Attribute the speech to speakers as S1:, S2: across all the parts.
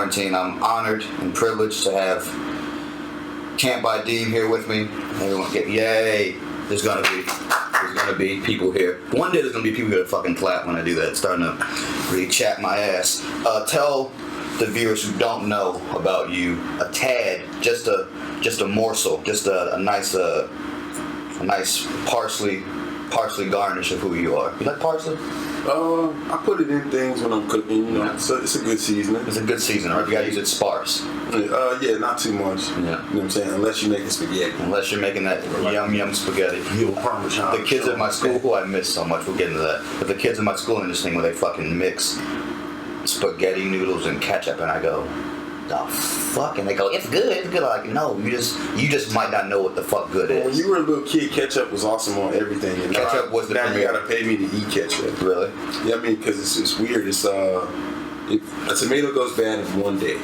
S1: quarantine. I'm honored and privileged to have Camp by Deem here with me. Everyone get yay! There's gonna be people here. One day there's gonna be people here to fucking clap when I do that. It's starting to really chat my ass. Tell the viewers who don't know about you a tad, just a morsel, just a nice parsley garnish of who you are. You like parsley?
S2: I put it in things when I'm cooking, you know. Yeah. So it's a good seasoning.
S1: It's a good seasoning, right? You gotta use it sparse.
S2: Yeah, not too much. Yeah. You know what I'm saying? Unless you're making spaghetti.
S1: Unless you're making that yum spaghetti.
S2: Parmesan.
S1: The kids at my school, who I miss so much, we'll get into that. But the kids at my school in this thing where they fucking mix spaghetti noodles and ketchup, and I go, the fuck? And they go, it's good. I'm like, no, you just might not know what the fuck good is.
S2: When you were a little kid, ketchup was awesome on everything. And
S1: ketchup was the
S2: now you gotta pay me to eat ketchup.
S1: Really?
S2: Yeah, I mean, because it's weird. It's a tomato goes bad in one day.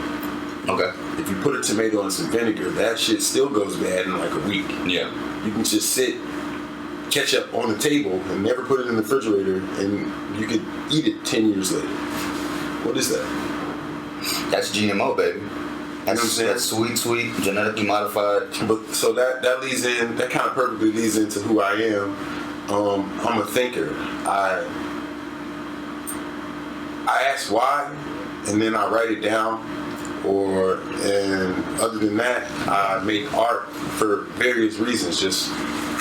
S1: Okay.
S2: If you put a tomato in some vinegar, that shit still goes bad in like a week. Yeah. You can just sit ketchup on the table and never put it in the refrigerator, and you could eat it 10 years later. What is that?
S1: That's GMO, baby. That's sweet, genetically modified.
S2: But so that leads in. That kind of perfectly leads into who I am. I'm a thinker. I ask why, and then I write it down. And other than that, I make art for various reasons. Just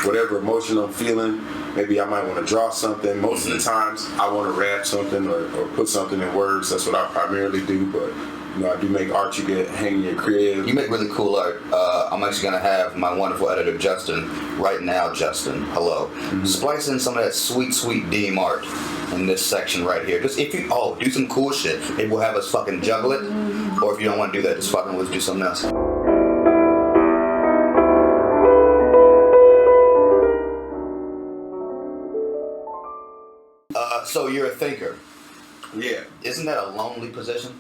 S2: whatever emotion I'm feeling. Maybe I might want to draw something. Most of the times, I want to rap something or put something in words. That's what I primarily do. But you know, I do make art. You get hanging your crib.
S1: You make really cool art. I'm actually gonna have my wonderful editor Justin right now. Justin, hello. Splice in some of that sweet Deem art in this section right here. Just if you do some cool shit. Maybe we'll have us fucking juggle it. Or if you don't want to do that, just fucking let's do something else. So you're a thinker.
S2: Yeah.
S1: Isn't that a lonely position?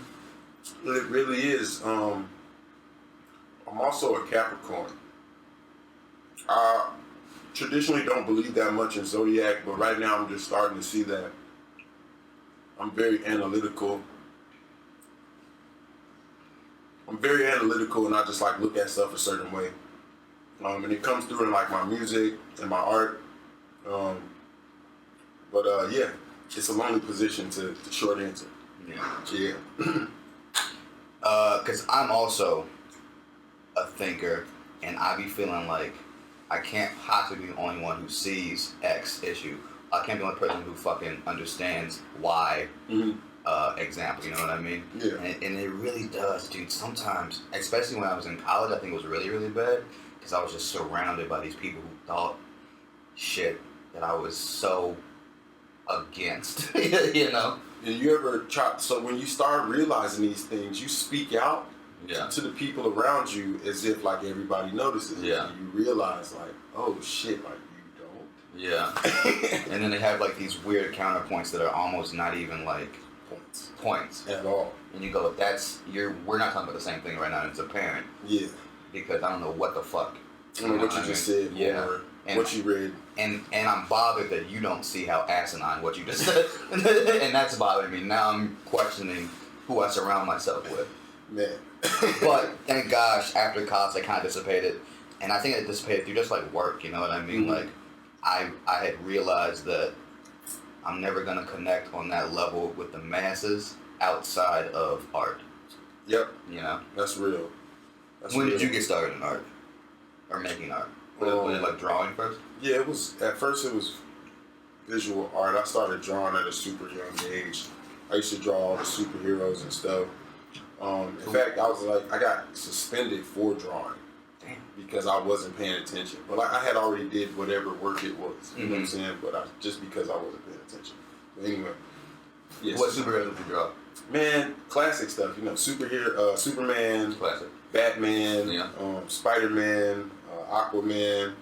S2: It really is. I'm also a Capricorn. I traditionally don't believe that much in zodiac, but right now I'm just starting to see that. I'm very analytical. And I just like look at stuff a certain way. And it comes through in like my music and my art. Yeah, it's a lonely position to the short answer. Yeah.
S1: Because I'm also a thinker, and I be feeling like I can't possibly be the only one who sees X issue. I can't be the only person who fucking understands Y. Example, you know what I mean?
S2: Yeah.
S1: And it really does, dude. Sometimes, especially when I was in college, I think it was really, really bad because I was just surrounded by these people who thought shit that I was so against, you know?
S2: And you ever try, so when you start realizing these things, you speak out to the people around you as if like everybody notices.
S1: Yeah.
S2: And you realize like, oh shit, like you don't.
S1: Yeah. And then they have like these weird counterpoints that are almost not even like points
S2: at all.
S1: And you go, we're not talking about the same thing right now, and it's apparent.
S2: Yeah.
S1: Because I don't know what the fuck.
S2: I mean, what you just said, or what you read.
S1: And I'm bothered that you don't see how asinine what you just said. And that's bothering me. Now I'm questioning who I surround myself with.
S2: Man.
S1: But thank gosh, after college I kind of dissipated. And I think it dissipated through just like work, you know what I mean? Like, I had realized that I'm never going to connect on that level with the masses outside of art.
S2: Yep.
S1: You know?
S2: That's real.
S1: When did you get started in art? Or making art? Was it like drawing first?
S2: Yeah, at first it was visual art. I started drawing at a super young age. I used to draw all the superheroes and stuff. In fact, I got suspended for drawing because I wasn't paying attention. But I had already did whatever work it was. You know what I'm saying? But just because I wasn't paying attention. But anyway.
S1: Yes. What superheroes did you draw?
S2: Man, classic stuff. You know, Superman,
S1: classic.
S2: Batman, Spider-Man, Aquaman.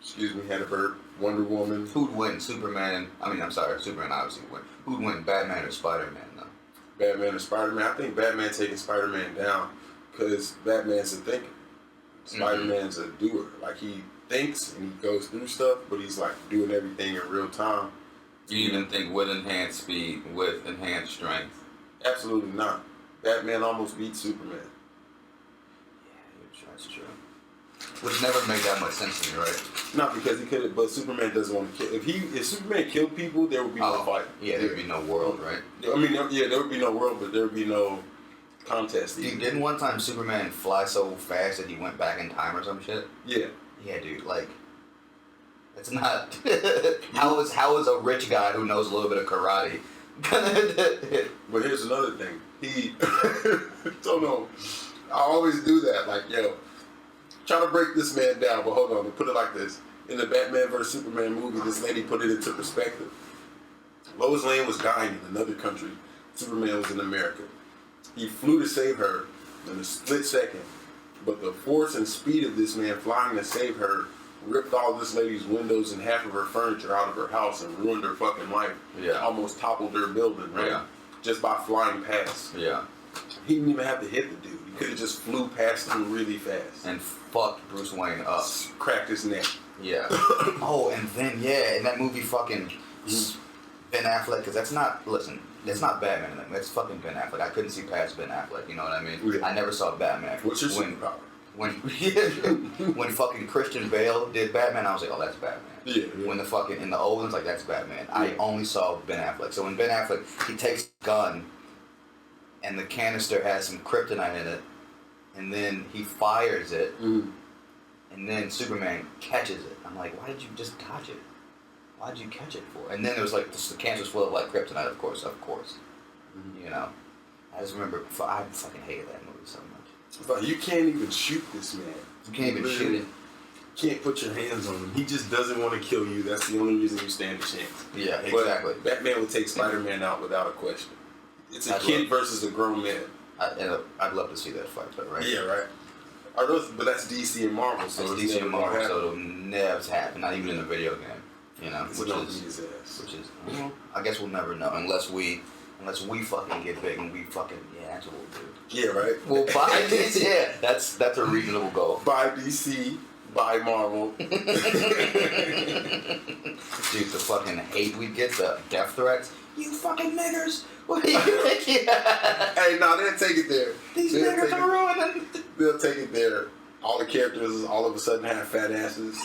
S2: Excuse me, had a burp. Wonder Woman.
S1: Who'd win, Superman? Superman obviously would win. Who'd win, Batman or Spider-Man, though?
S2: Batman or Spider-Man? I think Batman taking Spider-Man down because Batman's a thinker. Spider-Man's a doer. Like, he thinks and he goes through stuff, but he's, like, doing everything in real time.
S1: You even think with enhanced speed, with enhanced strength?
S2: Absolutely not. Batman almost beat Superman.
S1: Yeah, that's true. Which never made that much sense to me, right?
S2: Not because he could, but Superman doesn't want to kill. If Superman killed people, there would be no fight.
S1: Yeah, there would be no world, right?
S2: I mean, yeah, there would be no world, but there would be no contest.
S1: Dude, didn't one time Superman fly so fast that he went back in time or some shit?
S2: Yeah.
S1: Yeah, dude, like, it's not. how is a rich guy who knows a little bit of karate gonna?
S2: But here's another thing. He don't know. I always do that. Like, yo, try to break this man down, but hold on. We'll put it like this. In the Batman vs Superman movie, this lady put it into perspective. Lois Lane was dying in another country. Superman was in America. He flew to save her in a split second, but the force and speed of this man flying to save her ripped all this lady's windows and half of her furniture out of her house and ruined her fucking life.
S1: Yeah.
S2: Almost toppled her building, right?
S1: Yeah.
S2: Just by flying past.
S1: Yeah.
S2: He didn't even have to hit the dude. He could have just flew past him really fast.
S1: And fucked Bruce Wayne up.
S2: Cracked his neck.
S1: Yeah. Oh, and then, yeah, in that movie fucking Ben Affleck, because that's not, listen, that's not Batman in that movie. That's fucking Ben Affleck. I couldn't see past Ben Affleck, you know what I mean?
S2: Yeah.
S1: I never saw Batman.
S2: What's your superpower?
S1: When fucking Christian Bale did Batman, I was like, oh, that's Batman.
S2: Yeah.
S1: When the fucking, in the old ones, like, that's Batman. Yeah. I only saw Ben Affleck. So when Ben Affleck, he takes a gun, and the canister has some kryptonite in it, and then he fires it, and then Superman catches it. I'm like, why did you just dodge it? Why did you catch it for? And then there was like, the canister's full of like kryptonite, of course. You know? I just remember, I fucking hated that movie so much.
S2: But you can't even shoot this man.
S1: You can't even shoot it.
S2: Can't put your hands on him. He just doesn't want to kill you. That's the only reason you stand a chance.
S1: Yeah, exactly.
S2: But Batman would take Spider-Man out without a question. It's a kid versus a grown man.
S1: I'd love to see that fight, but right?
S2: Yeah, right. But that's DC and Marvel, so
S1: it's DC and Marvel, so it'll never happen. Not even in the video game, you know. Which is, well, I guess we'll never know unless we fucking get big and we fucking that's what we'll do.
S2: Yeah, right.
S1: We'll buy DC. Yeah, that's a reasonable goal.
S2: Buy DC, buy Marvel.
S1: Dude, the fucking hate we get, the death threats. You fucking niggers! What are you thinking?
S2: Hey, no, they'll take it there.
S1: These niggers are ruining.
S2: They'll take it there. All the characters all of a sudden have fat asses.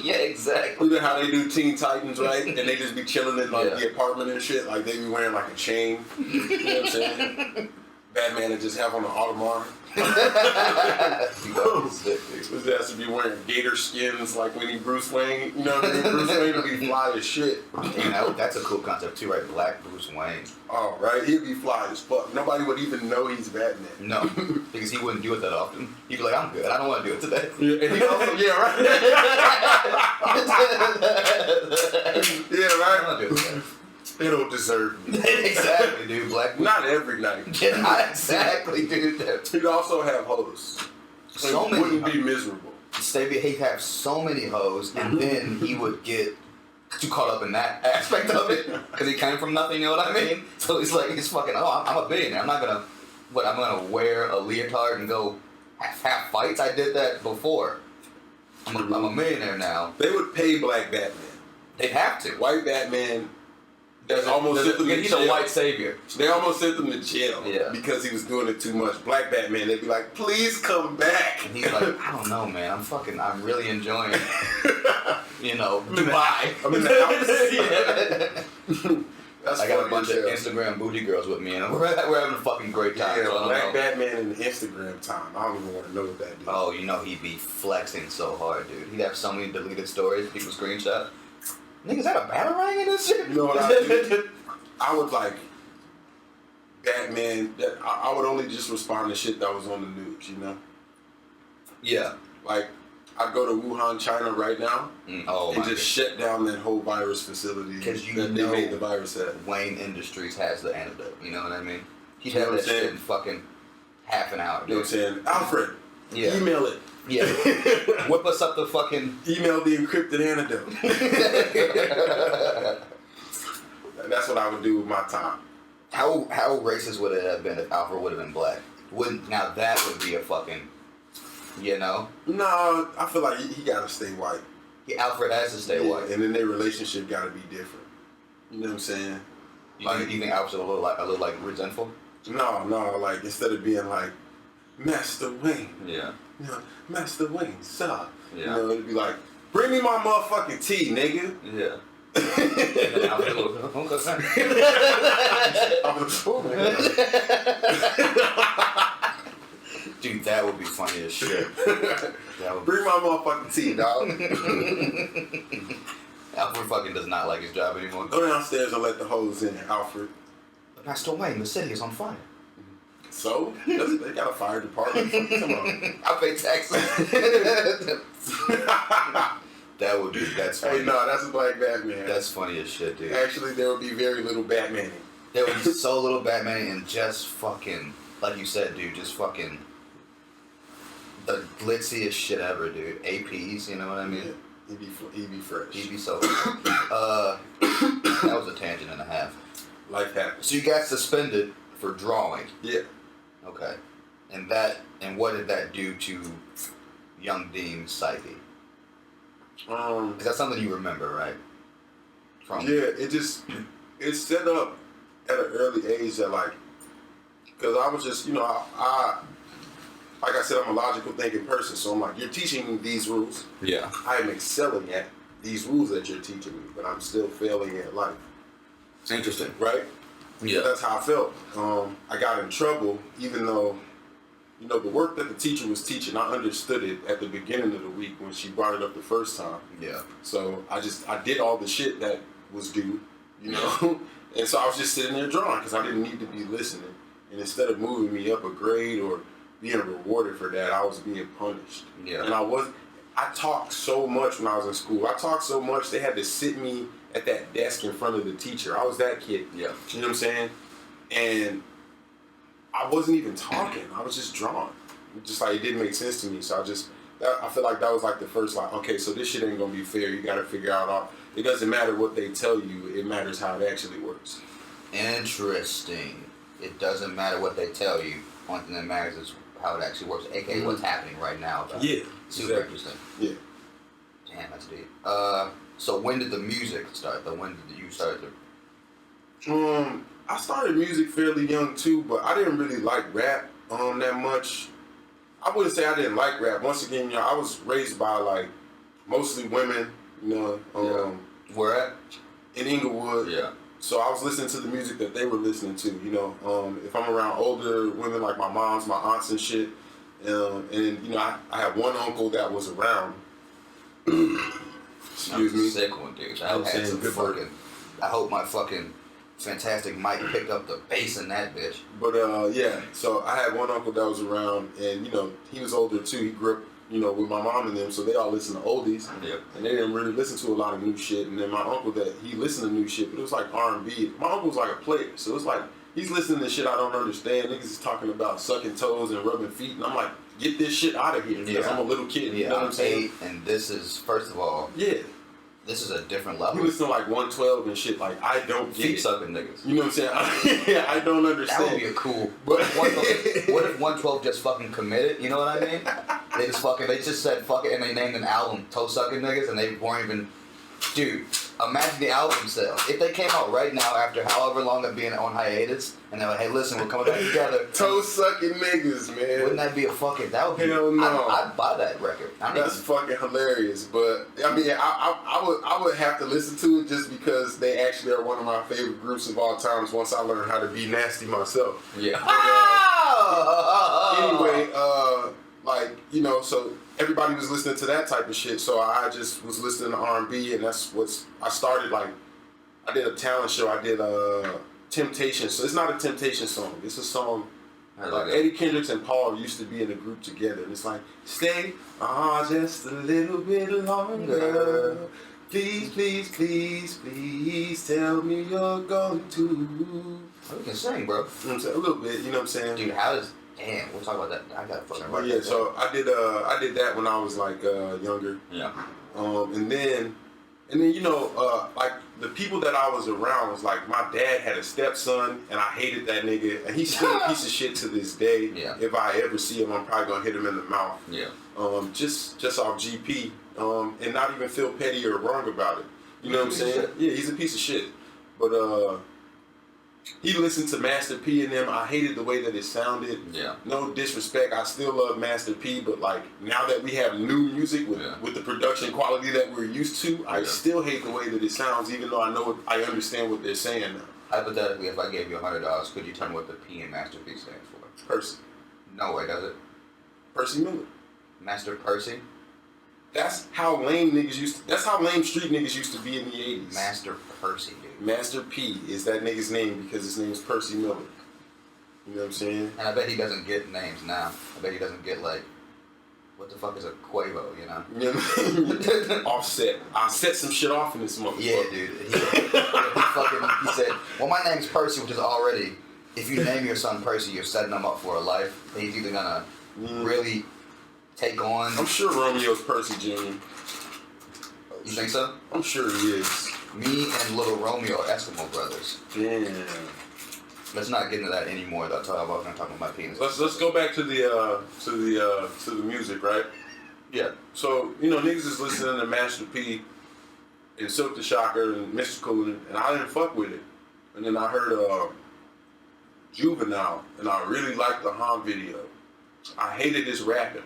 S1: Yeah, exactly.
S2: You know how they do Teen Titans, right? And they just be chilling in like the apartment and shit. Like they be wearing like a chain. You know what I'm saying? Batman would just have on an Audemars. His ass would be wearing gator skins like when he Bruce Wayne. You know what I mean? Bruce Wayne would be fly as shit.
S1: You know, that's a cool concept too, right? Black Bruce Wayne.
S2: Oh, right? He'd be fly as fuck. Nobody would even know he's Batman.
S1: No, because he wouldn't do it that often. He'd be like, I'm good. I don't want to do it today.
S2: Yeah, and he also, yeah, right? Yeah, right?
S1: I don't want to do it today.
S2: They don't deserve me.
S1: Exactly, dude. Black.
S2: Not every night.
S1: Yeah, exactly, dude.
S2: He'd also have hoes.
S1: So many.
S2: Wouldn't be miserable.
S1: He'd have so many hoes, and then he would get too caught up in that aspect of it because he came from nothing. You know what I mean? So he's like, he's fucking. Oh, I'm a billionaire. I'm gonna wear a leotard and go have fights. I did that before. I'm a millionaire now.
S2: They would pay Black Batman.
S1: They'd have to.
S2: White Batman. He's
S1: a white savior.
S2: They almost sent him to jail because he was doing it too much. Black Batman, they'd be like, please come back.
S1: And he's like, I don't know, man. I'm really enjoying, Dubai.
S2: I'm in the house.
S1: I got a bunch of Instagram booty girls with me, and we're having a fucking great time.
S2: Yeah,
S1: so
S2: Black Batman in Instagram time. I don't even want to know what that is.
S1: Oh, he'd be flexing so hard, dude. He'd have so many deleted stories, people screenshot. Nigga, is that a batarang in this shit?
S2: You know what I do? I would like Batman. I would only just respond to shit that was on the news, you know?
S1: Yeah.
S2: Like, I'd go to Wuhan, China right now and just shut down that whole virus facility that they made the virus at.
S1: Wayne Industries has the antidote, you know what I mean? He'd have that shit in fucking half an hour, dude.
S2: You know what I'm saying? Alfred, email it.
S1: Yeah. Whip us up the fucking...
S2: Email the encrypted antidote. That's what I would do with my time.
S1: How racist would it have been if Alfred would have been black? Now that would be a fucking... No,
S2: I feel like he gotta stay white.
S1: Alfred has to stay white.
S2: And then their relationship gotta be different. You know what I'm saying?
S1: You think Alfred's a little like resentful?
S2: No, like instead of being like Master Wayne,
S1: Yeah.
S2: you know, Master Wayne, sir.
S1: Yeah.
S2: You know, it'd be like, bring me my motherfucking tea, nigga.
S1: Yeah. Dude, that would be funny as shit.
S2: Bring my motherfucking tea, dog.
S1: Alfred fucking does not like his job anymore.
S2: Go downstairs and let the hoes in, Alfred.
S1: Master Wayne, the city is on fire.
S2: So? They got a fire department. Come on.
S1: I pay taxes. That's funny.
S2: Hey, no, that's a black Batman.
S1: That's funny as shit, dude.
S2: Actually, there would be very little Batman.
S1: There would be so little Batman and just fucking, like you said, dude, just fucking the glitziest shit ever, dude. APs, you know what I mean?
S2: Yeah. He'd be fresh.
S1: He'd be so that was a tangent and a half.
S2: Life happens.
S1: So you got suspended for drawing.
S2: Yeah.
S1: Okay. And what did that do to young Dean's psyche? Is that something you remember, right?
S2: It's set up at an early age that like, because I was just, I like I said, I'm a logical thinking person, so I'm like, you're teaching me these rules.
S1: Yeah.
S2: I am excelling at these rules that you're teaching me, but I'm still failing at life.
S1: It's interesting.
S2: Right?
S1: Yeah.
S2: That's how I felt. I got in trouble, even though, the work that the teacher was teaching, I understood it at the beginning of the week when she brought it up the first time.
S1: Yeah.
S2: So I did all the shit that was due, and so I was just sitting there drawing because I didn't need to be listening. And instead of moving me up a grade or being rewarded for that, I was being punished.
S1: Yeah.
S2: And I talked so much when I was in school. I talked so much they had to sit me at that desk in front of the teacher. I was that kid.
S1: Yeah.
S2: You know what I'm saying? And I wasn't even talking. I was just drawing. Just like it didn't make sense to me. So I feel like that was like the first like, okay, so this shit ain't gonna be fair. You gotta figure out it doesn't matter what they tell you, it matters how it actually works.
S1: Interesting. It doesn't matter what they tell you. Only thing that matters is how it actually works, aka what's happening right now.
S2: Yeah.
S1: Super interesting.
S2: Yeah.
S1: Damn, that's deep. So when did the music start? When did you start to?
S2: I started music fairly young too, but I didn't really like rap that much. I wouldn't say I didn't like rap. Once again, I was raised by like mostly women,
S1: Where at?
S2: in Inglewood.
S1: Yeah.
S2: So I was listening to the music that they were listening to, if I'm around older women like my moms, my aunts and shit, and I had one uncle that was around. Excuse me.
S1: Sick one, dude. I hope my fucking fantastic mic picked up the bass in that bitch.
S2: But so I had one uncle that was around, and he was older too. He grew up, with my mom and them, so they all listened to oldies.
S1: Yep.
S2: And they didn't really listen to a lot of new shit. And then my uncle he listened to new shit, but it was like R&B. My uncle was like a player, so it was like he's listening to shit I don't understand. Niggas is talking about sucking toes and rubbing feet, and I'm like, get this shit out of here because I'm a little kid.
S1: Yeah,
S2: you know what I'm saying?
S1: 8, and this is first of all.
S2: Yeah.
S1: This is a different level.
S2: You listen to like 112 and shit, like I don't get
S1: feet
S2: it.
S1: sucking niggas.
S2: You know what I'm saying? I don't understand.
S1: That would be a cool. What if 112 just fucking committed? You know what I mean? They just said fuck it, and they named an album "Toe Sucking Niggas," and they weren't even. Dude, imagine the album sales. If they came out right now after however long of being on hiatus, and they're like, "Hey, listen, we're coming back together."
S2: Toe sucking niggas, man.
S1: Wouldn't that be a fucking? That would be.
S2: Hell no.
S1: I'd buy that record.
S2: That's fucking hilarious. But I mean, I would have to listen to it just because they actually are one of my favorite groups of all times. Once I learned how to be nasty myself.
S1: Yeah.
S2: Anyway, so everybody was listening to that type of shit, so I just was listening to R&B, and that's I started, like, I did a talent show, I did Temptation, so it's not a Temptation song, it's a song, like Eddie Kendricks and Paul used to be in a group together, and it's like, stay just a little bit longer, please, please, please, please, tell me you're going to.
S1: Oh, you can sing, bro.
S2: You know what I'm saying? A little bit, you know what I'm saying?
S1: Dude, damn, we'll talk about that. I got fucking right.
S2: Yeah, so I did that when I was like younger.
S1: Yeah.
S2: And then like the people that I was around was like my dad had a stepson and I hated that nigga and he's still a piece of shit to this day.
S1: Yeah.
S2: If I ever see him, I'm probably gonna hit him in the mouth.
S1: Yeah.
S2: Just off GP. And not even feel petty or wrong about it. You know what I'm saying? Yeah, he's a piece of shit. But he listened to Master P and them. I hated the way that it sounded.
S1: Yeah.
S2: No disrespect, I still love Master P, but like now that we have new music with the production quality that we're used to, I still hate the way that it sounds, even though I understand what they're saying now.
S1: Hypothetically, if I gave you $100, could you tell me what the P in Master P stands for?
S2: Percy.
S1: No way, does it?
S2: Percy Miller.
S1: Master Percy?
S2: That's how lame niggas used to, that's how lame street niggas used to be in the 80s.
S1: Master Percy, dude.
S2: Master P is that nigga's name because his name is Percy Miller. You know what I'm saying?
S1: And I bet he doesn't get names now. I bet he doesn't get like, what the fuck is a Quavo, you know?
S2: You know what I mean? Offset. I set some shit off in this motherfucker.
S1: Yeah, dude. He said, well, my name's Percy, which is already, if you name your son Percy, you're setting him up for a life. He's either gonna really take on.
S2: I'm sure Romeo's Percy Jr.
S1: You think so?
S2: I'm sure he is.
S1: Me and little Romeo are Eskimo brothers.
S2: Damn.
S1: Let's not get into that anymore. Though. I'm gonna talk about my penis.
S2: Let's go back to the music, right?
S1: Yeah.
S2: So niggas is listening to Master P and Silk the Shocker and Mystical, and I didn't fuck with it. And then I heard Juvenile, and I really liked the Han video. I hated his rapping.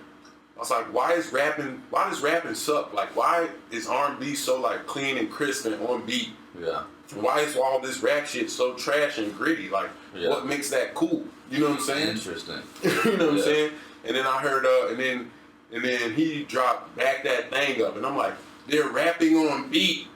S2: I was like, why does rapping suck? Like, why is R&B so like clean and crisp and on beat?
S1: Yeah.
S2: Why is all this rap shit so trash and gritty? Like, what makes that cool? You know what I'm saying?
S1: Interesting.
S2: You know what I'm saying? And then I heard, and then he dropped Back That Thing Up, and I'm like, they're rapping on beat,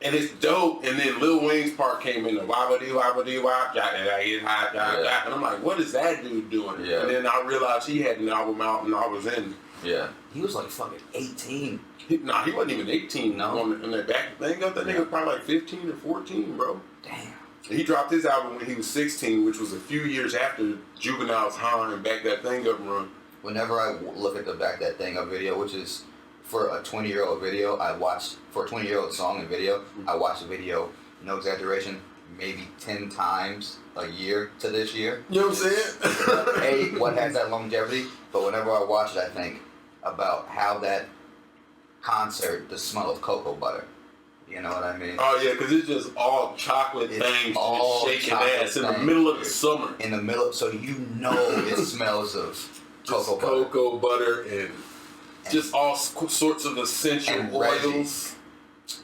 S2: and it's dope. And then Lil Wayne's part came in, the wabba-dee, wabba-dee, wab, and I'm like, what is that dude doing?
S1: Yeah.
S2: And then I realized he had an album out, and I was in.
S1: Yeah. He was like fucking 18.
S2: He wasn't even 18.
S1: No.
S2: On that Back That Thing Up, that nigga was probably like 15 or 14, bro.
S1: Damn.
S2: He dropped his album when he was 16, which was a few years after Juvenile's Han and Back That Thing Up run.
S1: Whenever I look at the Back That Thing Up video, which is for a 20-year-old video, for a 20-year-old song and video, I watch the video, no exaggeration, maybe 10 times a year to this year.
S2: You know what I'm saying?
S1: What has that longevity? But whenever I watch it, I think about how that concert, the smell of cocoa butter. You know what I mean?
S2: Oh yeah, because it's just all chocolate things
S1: all
S2: just shaking
S1: chocolate
S2: ass in the middle of the summer.
S1: In the middle, so it smells of
S2: cocoa butter and just all sorts of essential oils.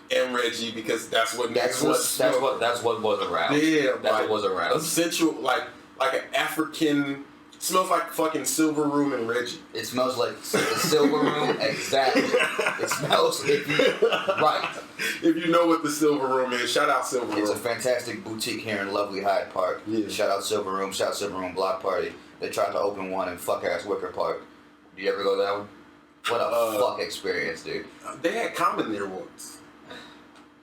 S2: And Reggie, because that's what was around.
S1: Yeah, what was around.
S2: Essential, like an African. Smells like fucking Silver Room and Reggie.
S1: It smells like the Silver Room, exactly. It smells right.
S2: If you know what the Silver Room is, shout out Silver Room.
S1: It's a fantastic boutique here in lovely Hyde Park.
S2: Yeah.
S1: Shout out Silver Room, shout out Silver Room Block Party. They tried to open one in fuck-ass Wicker Park. Do you ever go to that one? What a fuck experience, dude.
S2: They had Common there once.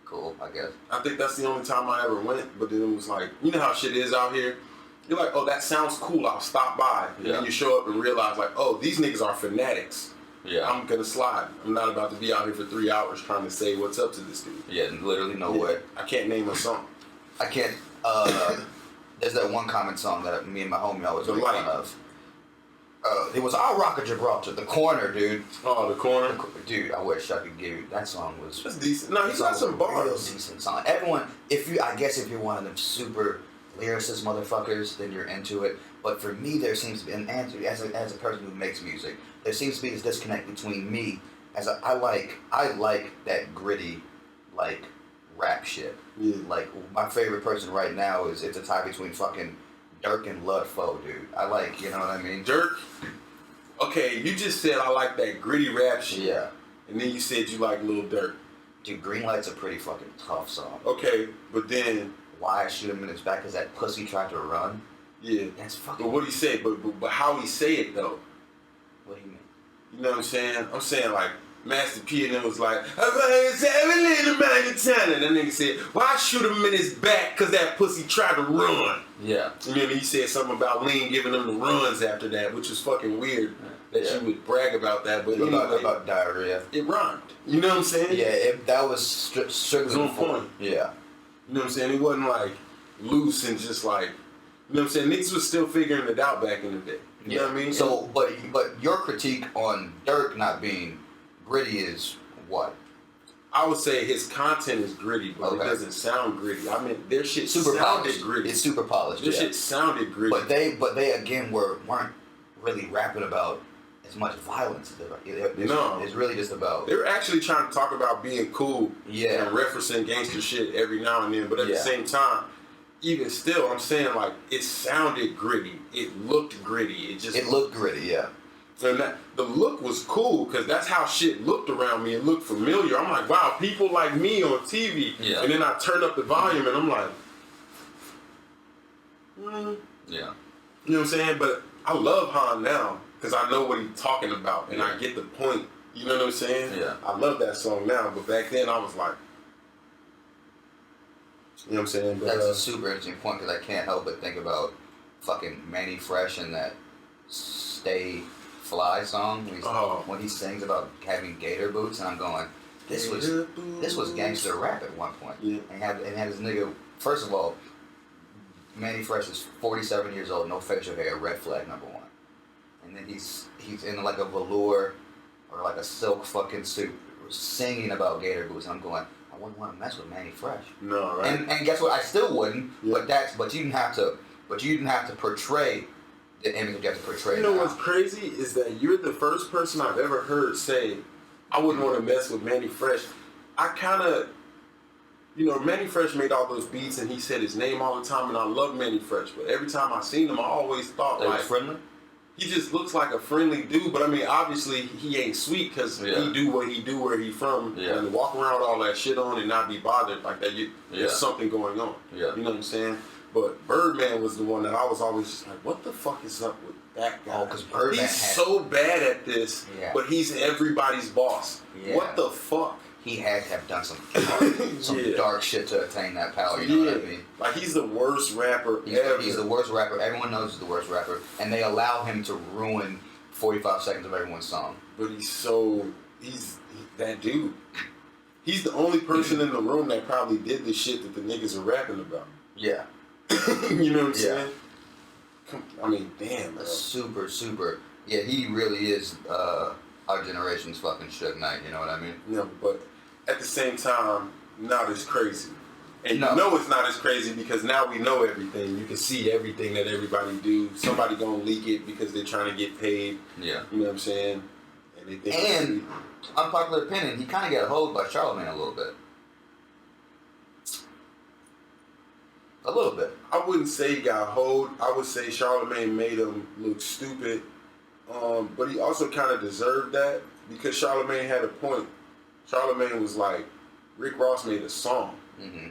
S1: Cool, I guess.
S2: I think that's the only time I ever went, but then it was like, you know how shit is out here? You're like, oh, that sounds cool, I'll stop by. And then you show up and realize, like, oh, these niggas are fanatics. Yeah. I'm gonna slide. I'm not about to be out here for 3 hours trying to say what's up to this dude.
S1: Yeah, literally no way.
S2: I can't name a song.
S1: I can't, there's that one Common song that me and my homie always make fun of. It was I'll Rock a Gibraltar, The Corner, dude.
S2: Oh, The Corner?
S1: Dude, I wish I could give you, that song was...
S2: That's decent. No, he's got some bars.
S1: Decent song. Everyone, if you're one of them super lyricist motherfuckers, then you're into it. But for me, there seems to be an answer as a person who makes music. There seems to be this disconnect between me I like that gritty, like rap shit. Yeah. Like my favorite person right now it's a tie between fucking Dirk and Ludfo, dude. I like, you know what I mean?
S2: Dirk. Okay, you just said I like that gritty rap shit.
S1: Yeah.
S2: And then you said you like Lil Durk.
S1: Dude, Greenlight's a pretty fucking tough song.
S2: Okay, but then
S1: Why I Shoot Him in His Back because that pussy tried to run.
S2: Yeah.
S1: That's fucking...
S2: But what do you say? But how he say it, though?
S1: What do you mean?
S2: You know what I'm saying? I'm saying, like, Master P and them was like, I'm going to have a little man in town. And that nigga said, why I shoot him in his back because that pussy tried to run.
S1: Yeah.
S2: And then he said something about Lean giving them the runs after that, which was fucking weird that you would brag about that. But anyway,
S1: about diarrhea.
S2: It rhymed. You know what I'm saying?
S1: Yeah, that was strictly
S2: on point.
S1: Yeah.
S2: You know what I'm saying? It wasn't like loose and just like, you know what I'm saying? Niggas was still figuring it out back in the day. You know what I mean?
S1: So, but your critique on Dirk not being gritty is what?
S2: I would say his content is gritty, but it doesn't sound gritty. I mean, their shit
S1: super
S2: sounded
S1: polished.
S2: gritty.
S1: It's super polished.
S2: Their shit sounded gritty.
S1: But they again weren't really rapping about as much violence. It's really just about.
S2: They were actually trying to talk about being cool
S1: Yeah.
S2: and referencing gangster shit every now and then, but at the same time, even still, I'm saying like it sounded gritty. It looked gritty. It
S1: looked gritty, yeah.
S2: And the look was cool because that's how shit looked around me. It looked familiar. I'm like, wow, people like me on TV.
S1: Yeah.
S2: And then I turned up the volume and I'm like,
S1: Yeah.
S2: You know what I'm saying? But I love Han now because I know what he's talking about and I get the point. You know what I'm saying?
S1: Yeah.
S2: I love that song now, but back then I was like, you know what I'm saying? But,
S1: That's a super interesting point because I can't help but think about fucking Manny Fresh and that Stay Fly song when he sings about having gator boots, and I'm going, this was gangster rap at one point.
S2: Yeah.
S1: And had this nigga. First of all, Manny Fresh is 47 years old, no facial hair, red flag #1. And then he's in like a velour or like a silk fucking suit, singing about gator boots, and I'm going, I wouldn't want to mess with Manny Fresh.
S2: No, right?
S1: And guess what? I still wouldn't. Yeah. But you didn't have to portray the image you have to portray.
S2: You know what's crazy is that you're the first person I've ever heard say, I wouldn't want to mess with Manny Fresh. I kind of, Manny Fresh made all those beats and he said his name all the time, and I love Manny Fresh. But every time I seen him, I always thought
S1: like friendly.
S2: He just looks like a friendly dude, but I mean, obviously he ain't sweet because he do what he do where he from, and walk around with all that shit on and not be bothered like that. There's something going on. Yeah. You know what I'm saying? But Birdman was the one that I was always just like, what the fuck is up with that guy?
S1: Oh, because Birdman
S2: so bad at this, but he's everybody's boss. Yeah. What the fuck?
S1: He had to have done some dark shit to attain that power, you know what I mean?
S2: Like, he's the worst rapper ever.
S1: He's the worst rapper. Everyone knows he's the worst rapper. And they allow him to ruin 45 seconds of everyone's song.
S2: But he's that dude. He's the only person in the room that probably did the shit that the niggas are rapping about.
S1: Yeah.
S2: You know what I'm saying? I mean, damn, bro.
S1: Super, super. Yeah, he really is our generation's fucking Suge Knight, you know what I mean?
S2: Yeah, but at the same time, not as crazy. And you know it's not as crazy because now we know everything. You can see everything that everybody do. Somebody gonna leak it because they're trying to get paid. Yeah. You know what I'm saying? And they think
S1: unpopular opinion, he kind of got hoed by Charlamagne a little bit. A little bit.
S2: I wouldn't say he got hoed. I would say Charlamagne made him look stupid. But he also kind of deserved that because Charlamagne had a point. Charlamagne was like, Rick Ross made a song. Mm-hmm.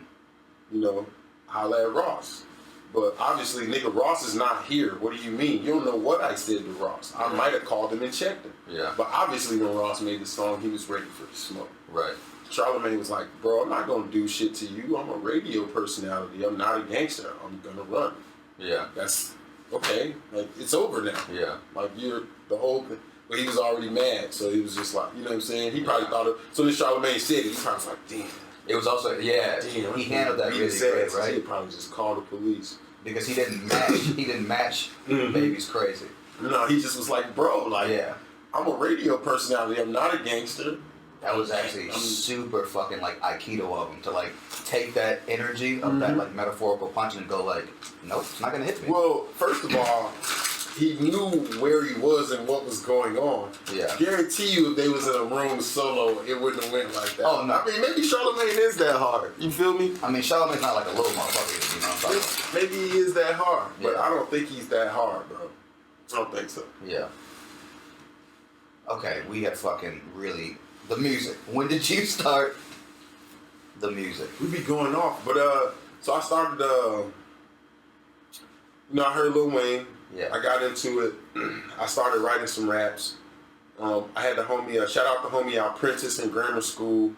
S2: Holla at Ross. But obviously, nigga, Ross is not here. What do you mean? You don't know what I said to Ross. I might have called him and checked him. Yeah. But obviously, when Ross made the song, he was ready for the smoke. Right. Charlamagne was like, bro, I'm not going to do shit to you. I'm a radio personality. I'm not a gangster. I'm going to run. Yeah. That's okay. Like, it's over now. Yeah. Like, you're the whole thing. But he was already mad. So he was just like, you know what I'm saying? He probably thought of, so then Charlamagne said it. He probably was like, damn.
S1: It was also, damn, he handled that really great, right?
S2: He probably just called the police.
S1: Because he didn't match Baby's Crazy.
S2: No, he just was like, bro, like, I'm a radio personality. I'm not a gangster.
S1: That was actually super fucking like Aikido of him to like take that energy of that like metaphorical punch and go like, nope, it's not gonna hit me.
S2: Well, first of all, he knew where he was and what was going on. Yeah. Guarantee you, if they was in a room solo, it wouldn't have went like that. Oh no. I mean, maybe Charlamagne is that hard. You feel me?
S1: I mean, Charlamagne's not like a little motherfucker. You know what I'm talking about?
S2: Maybe he is that hard, but I don't think he's that hard, bro. I don't think so. Yeah.
S1: Okay, we have fucking really. The music. When did you start the music?
S2: We be going off, but so I started. I heard Lil Wayne. Yeah. I got into it. I started writing some raps. I had the homie. Shout out the homie out Prentice in grammar school.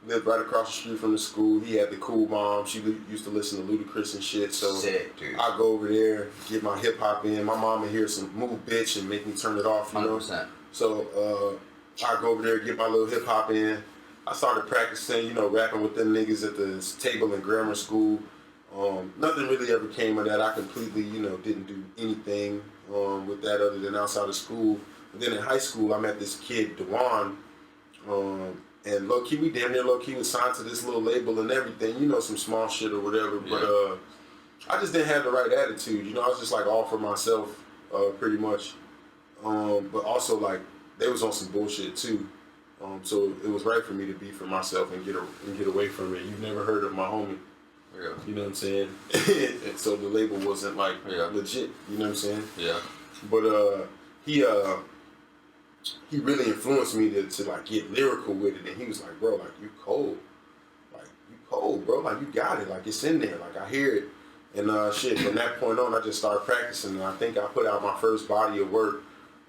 S2: Lived right across the street from the school. He had the cool mom. She used to listen to Ludacris and shit. So
S1: sick, dude.
S2: I go over there, get my hip hop in. My mama hears some move bitch and make me turn it off. You 100%. Know. So. I go over there, get my little hip hop in. I started practicing, rapping with them niggas at the table in grammar school. Nothing really ever came of that. I completely, didn't do anything with that other than outside of school. And then in high school, I met this kid, Dewan, And low key, we damn near low key was signed to this little label and everything, you know, some small shit or whatever. But I just didn't have the right attitude, you know. I was just like all for myself, pretty much. But also like they was on some bullshit too. So it was right for me to be for myself and get away from it. You've never heard of my homie.
S1: Yeah.
S2: You know what I'm saying? And so the label wasn't like legit. You know what I'm saying?
S1: Yeah.
S2: But he really influenced me to like get lyrical with it. And he was like, bro, like you cold, bro. Like you got it. Like it's in there. Like I hear it. And shit. From that point on, I just started practicing. And I think I put out my first body of work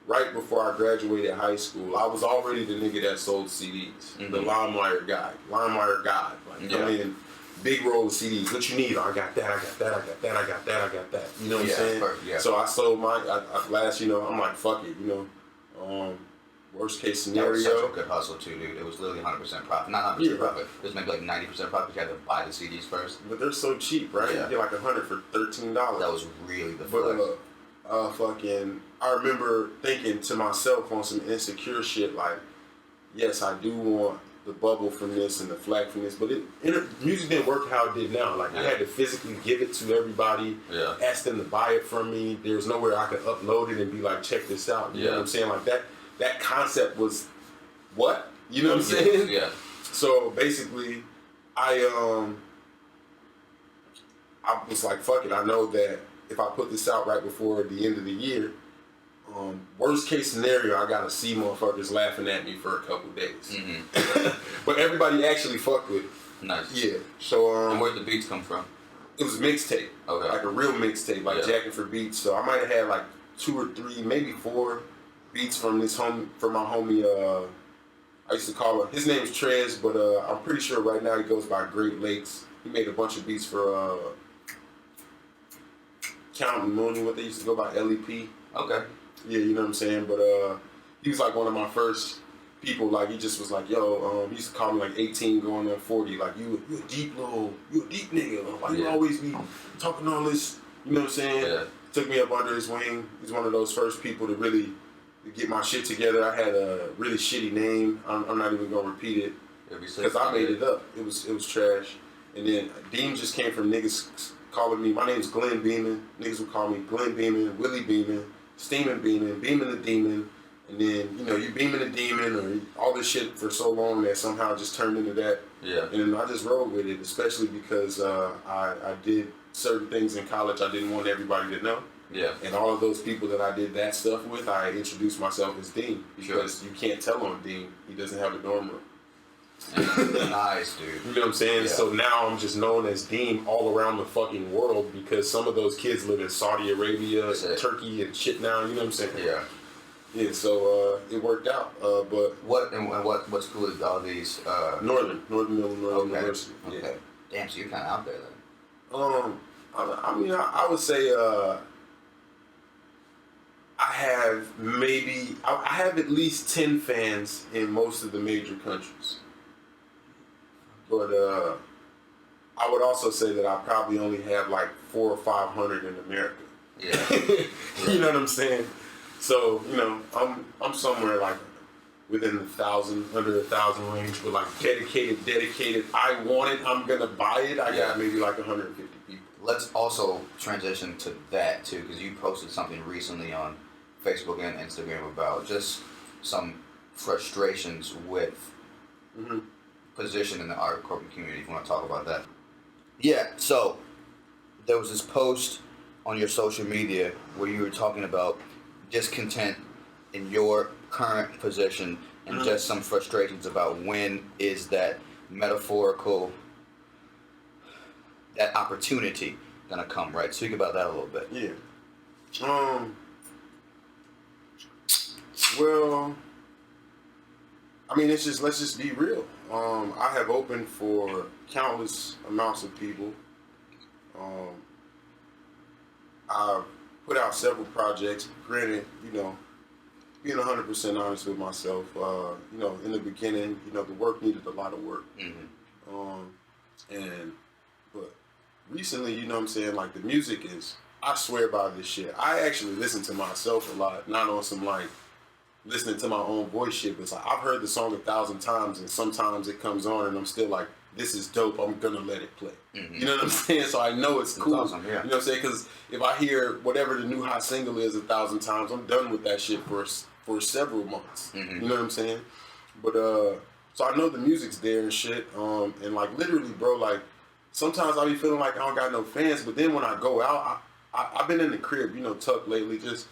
S2: right before I graduated high school. I was already the nigga that sold CDs, the LimeWire guy, LimeWire God. Like, come in, big roll of CDs. What you need? Oh, I got that, I got that, I got that, I got that, I got that. You know what I'm saying?
S1: Yeah.
S2: So I sold last, you know, I'm like, fuck it, you know. Worst case scenario.
S1: That was such a good hustle too, dude. It was literally 100% profit. Not 100% profit. It was maybe like 90% profit. You had to buy the CDs first.
S2: But they're so cheap, right?
S1: Yeah.
S2: You get like $100 for $13.
S1: That was really the flex.
S2: Fucking, I remember thinking to myself on some insecure shit like, yes, I do want the bubble from this and the flack from this, but music didn't work how it did now. Like I had to physically give it to everybody, ask them to buy it from me. There's nowhere I could upload it and be like, check this out. You know what I'm saying? Like that concept was what? You know what I'm saying?
S1: Yeah.
S2: So basically, I was like, fuck it. I know that if I put this out right before the end of the year, worst case scenario, I gotta see motherfuckers laughing at me for a couple days. But everybody actually fucked with it.
S1: Nice.
S2: Yeah. So
S1: and where'd the beats come from?
S2: It was a mixtape. Okay. Like a real mixtape, like Jacking for Beats. So I might have had like 2 or 3, maybe 4 beats from my homie. I used to call him. His name's Trez, but I'm pretty sure right now he goes by Great Lakes. He made a bunch of beats for Count and Mooney, what they used to go by, LEP.
S1: Okay.
S2: Yeah, you know what I'm saying? But he was like one of my first people. Like he just was like, yo, he used to call me like 18 going on 40. Like you a deep nigga. Like you always be talking all this, you know what I'm saying? Yeah. Took me up under his wing. He's one of those first people to really get my shit together. I had a really shitty name. I'm not even gonna repeat it because I made it up. It was trash. And then Dean just came from niggas calling me. My name's Glenn Beeman. Niggas would call me Glenn Beeman, Willie Beeman, Steamin' Beeman, Beeman the Demon. And then, you know, you beaming the demon or all this shit for so long that somehow just turned into that. Yeah. And then I just rolled with it, especially because I did certain things in college I didn't want everybody to know. Yeah. And all of those people that I did that stuff with, I introduced myself as Dean. Because you can't tell on Dean. He doesn't have a dorm room.
S1: Nice, dude.
S2: You know what I'm saying? Yeah. So now I'm just known as Dean all around the fucking world because some of those kids live in Saudi Arabia, and Turkey, and shit now. You know what I'm saying? Yeah. Yeah. So it worked out. But
S1: what school is all these?
S2: Northern Illinois University.
S1: Okay. Yeah. Damn. So you're kind of out there then.
S2: I mean, I would say I have at least 10 fans in most of the major countries. But I would also say that I probably only have like 400 or 500 in America. Yeah. You know what I'm saying? So, you know, I'm somewhere like within 1,000, under 1,000 range, but like dedicated. I want it, I'm gonna buy it. I got maybe like 150 people.
S1: Let's also transition to that too, because you posted something recently on Facebook and Instagram about just some frustrations with position in the art corporate community. If you want to talk about that. Yeah, so there was this post on your social media where you were talking about discontent in your current position and just some frustrations about when is that metaphorical, that opportunity gonna come, right? Speak about that a little bit.
S2: Yeah. Well, I mean, let's just be real. I have opened for countless amounts of people. I've put out several projects. Granted, you know, being 100% honest with myself, you know, in the beginning, you know, the work needed a lot of work. But recently, you know what I'm saying, like the music is, I swear by this shit. I actually listen to myself a lot, not on some like, listening to my own voice shit. But it's like I've heard the song 1,000 times, and sometimes it comes on, and I'm still like, this is dope. I'm gonna let it play.
S1: Mm-hmm.
S2: You know what I'm saying? So I know it's cool.
S1: Awesome, yeah.
S2: You know what I'm saying? Because if I hear whatever the new hot single is 1,000 times, I'm done with that shit for several months.
S1: Mm-hmm.
S2: You know what I'm saying? But so I know the music's there and shit. And like literally, bro, like sometimes I be feeling like I don't got no fans, but then when I go out, I've been in the crib, you know, tucked lately. Just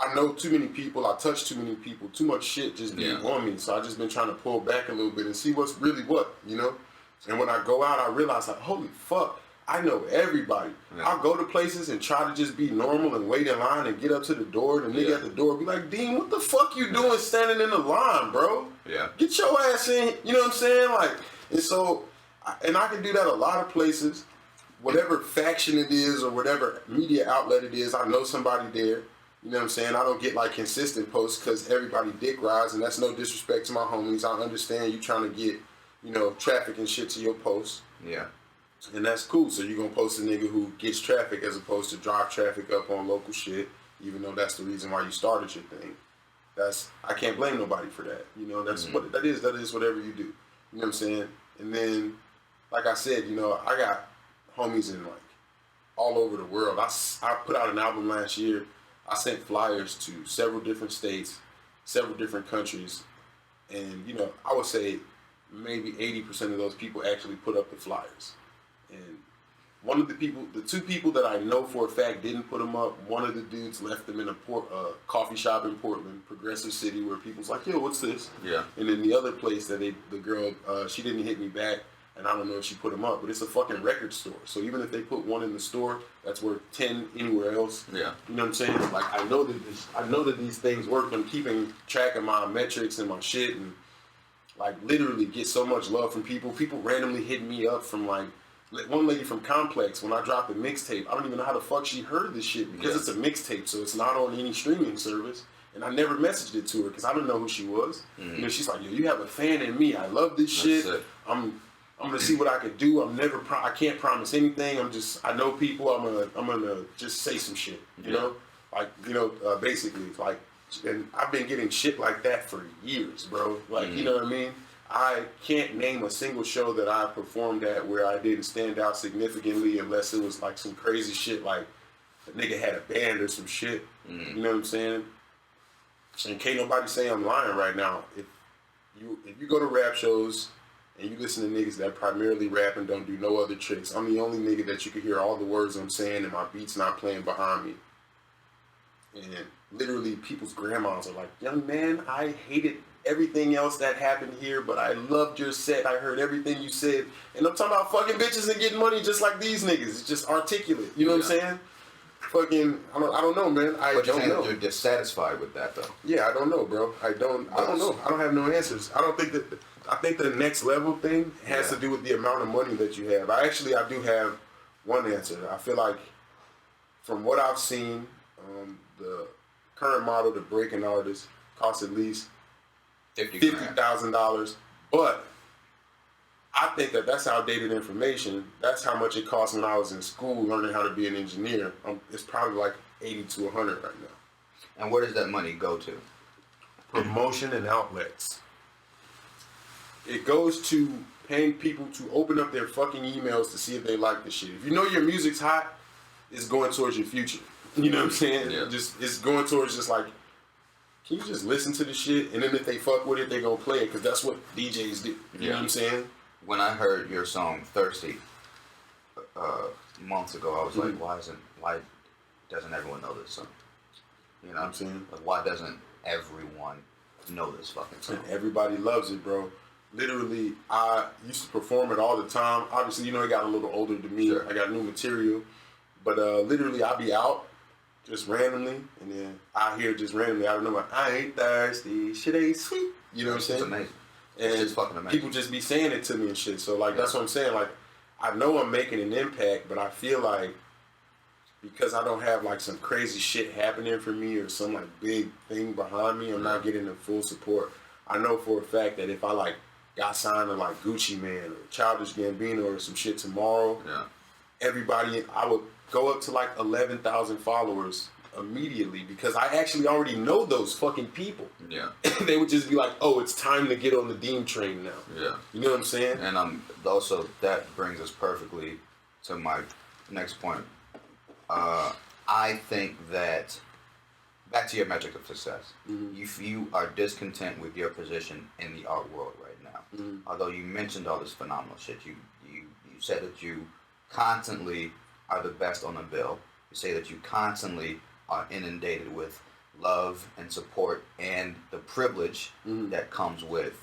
S2: I know too many people, I touch too many people, too much shit just being on me. So I just been trying to pull back a little bit and see what's really what, you know. And when I go out, I realize like, holy fuck, I know everybody. Yeah. I'll go to places and try to just be normal and wait in line and get up to the door. And the nigga at the door be like, Dean, what the fuck you doing standing in the line, bro?
S1: Yeah.
S2: Get your ass in. You know what I'm saying? Like, and so, and I can do that a lot of places. Whatever faction it is or whatever media outlet it is, I know somebody there. You know what I'm saying? I don't get like consistent posts because everybody dick rides, and that's no disrespect to my homies. I understand you trying to get, you know, traffic and shit to your posts.
S1: Yeah.
S2: And that's cool. So you're going to post a nigga who gets traffic as opposed to drive traffic up on local shit, even though that's the reason why you started your thing. I can't blame nobody for that. You know, that's what that is. That is whatever you do. You know what I'm saying? And then, like I said, you know, I got homies in like all over the world. I put out an album last year. I sent flyers to several different states, several different countries. And, you know, I would say maybe 80% of those people actually put up the flyers. And one of the two people that I know for a fact didn't put them up, one of the dudes left them in a coffee shop in Portland, Progressive City, where people's like, yo, what's this? Yeah. And then the other place that the girl, she didn't hit me back, and I don't know if she put them up, but it's a fucking record store. So even if they put one in the store, that's worth 10 anywhere else. Yeah. You know what I'm saying? Like, I know that these things work. I'm keeping track of my metrics and my shit, and like literally get so much love from people. People randomly hit me up from like, one lady from Complex, when I dropped the mixtape, I don't even know how the fuck she heard this shit because it's a mixtape, so it's not on any streaming service. And I never messaged it to her because I didn't know who she was. Mm-hmm. You know, she's like, yo, you have a fan in me. I love this shit. I'm gonna see what I could do. I can't promise anything. I know people. I'm gonna just say some shit. You know, like basically, like, and I've been getting shit like that for years, bro. Like, you know what I mean? I can't name a single show that I performed at where I didn't stand out significantly unless it was like some crazy shit like a nigga had a band or some shit. You know what I'm saying? And can't nobody say I'm lying right now. If you go to rap shows and you listen to niggas that primarily rap and don't do no other tricks, I'm the only nigga that you can hear all the words I'm saying and my beat's not playing behind me. And literally people's grandmas are like, young man, I hated everything else that happened here, but I loved your set. I heard everything you said. And I'm talking about fucking bitches and getting money just like these niggas. It's just articulate. You know what I'm saying? Fucking, I don't know, man.
S1: But you're saying that you're dissatisfied with that, though.
S2: Yeah, I don't know, bro. I don't know. I don't have no answers. I think the next level thing has to do with the amount of money that you have. I do have one answer. I feel like from what I've seen, the current model to break an artist costs at least $50,000, but I think that's outdated information. That's how much it cost when I was in school learning how to be an engineer. It's probably like 80 to 100 right now.
S1: And where does that money go to?
S2: Promotion and outlets. It goes to paying people to open up their fucking emails to see if they like the shit. If you know your music's hot, it's going towards your future. You know what I'm saying? Yeah. It's going towards just like, can you just listen to the shit? And then if they fuck with it, they gonna play it because that's what DJs do. You know what I'm saying?
S1: When I heard your song "Thirsty" months ago, I was like, why doesn't everyone know this song? You know what I'm saying? Like, why doesn't everyone know this fucking song?
S2: And everybody loves it, bro. Literally, I used to perform it all the time. Obviously, it got a little older than me. Sure. I got new material, but literally, I be out just randomly, and then I hear just randomly, I don't know, I ain't thirsty, shit ain't sweet. You know what I'm saying?
S1: It's amazing.
S2: And
S1: it's just fucking amazing.
S2: People just be saying it to me and shit. So like, that's what I'm saying. Like, I know I'm making an impact, but I feel like because I don't have like some crazy shit happening for me or some like big thing behind me, I'm not getting the full support. I know for a fact that if I like got signed to like Gucci Mane or Childish Gambino or some shit tomorrow, everybody, I would go up to like 11,000 followers immediately because I actually already know those fucking people.
S1: Yeah.
S2: They would just be like, "Oh, it's time to get on the Deem train now."
S1: Yeah.
S2: You know what I'm saying?
S1: And also that brings us perfectly to my next point. I think that back to your metric of success.
S2: Mm-hmm.
S1: If you are discontent with your position in the art world right now, although you mentioned all this phenomenal shit, you said that you constantly are the best on the bill. You say that you constantly are inundated with love and support and the privilege that comes with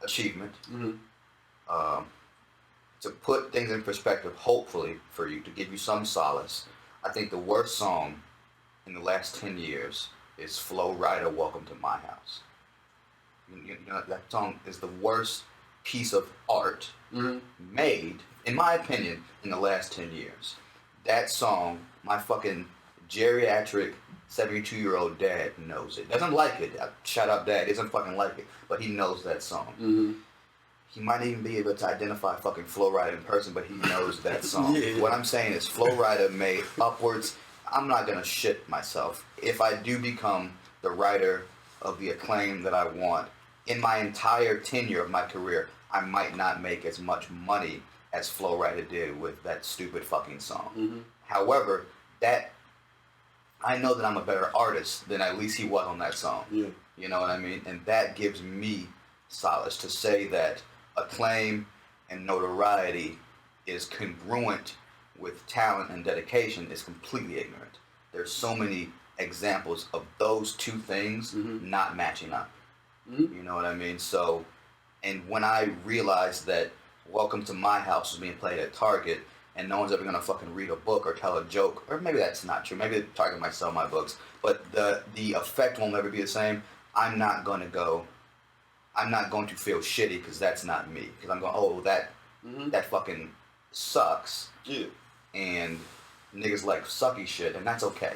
S1: achievement. To put things in perspective, hopefully for you, to give you some solace, I think the worst song in the last 10 years is Flow Rida, Welcome to My House. You know, that song is the worst piece of art made, in my opinion, in the last 10 years. That song, my fucking geriatric 72-year-old dad knows it. Doesn't like it. Shout out dad. Doesn't fucking like it. But he knows that song. He might even be able to identify fucking Flow Rida in person, but he knows that song.
S2: Yeah.
S1: What I'm saying is Flow Rida made upwards. I'm not going to shit myself. If I do become the writer of the acclaim that I want, in my entire tenure of my career, I might not make as much money as Flow Rida did with that stupid fucking song. However, I know that I'm a better artist than at least he was on that song.
S2: Yeah.
S1: You know what I mean? And that gives me solace to say that acclaim and notoriety is congruent with talent and dedication is completely ignorant. There's so many examples of those two things not matching up. You know what I mean? So, and when I realized that Welcome to My House was being played at Target and no one's ever gonna fucking read a book or tell a joke, or maybe that's not true, maybe Target might sell my books, but the effect won't ever be the same. I'm not going to feel shitty because that's not me. Because I'm going, oh, that fucking sucks.
S2: Yeah.
S1: And niggas like sucky shit, and that's okay.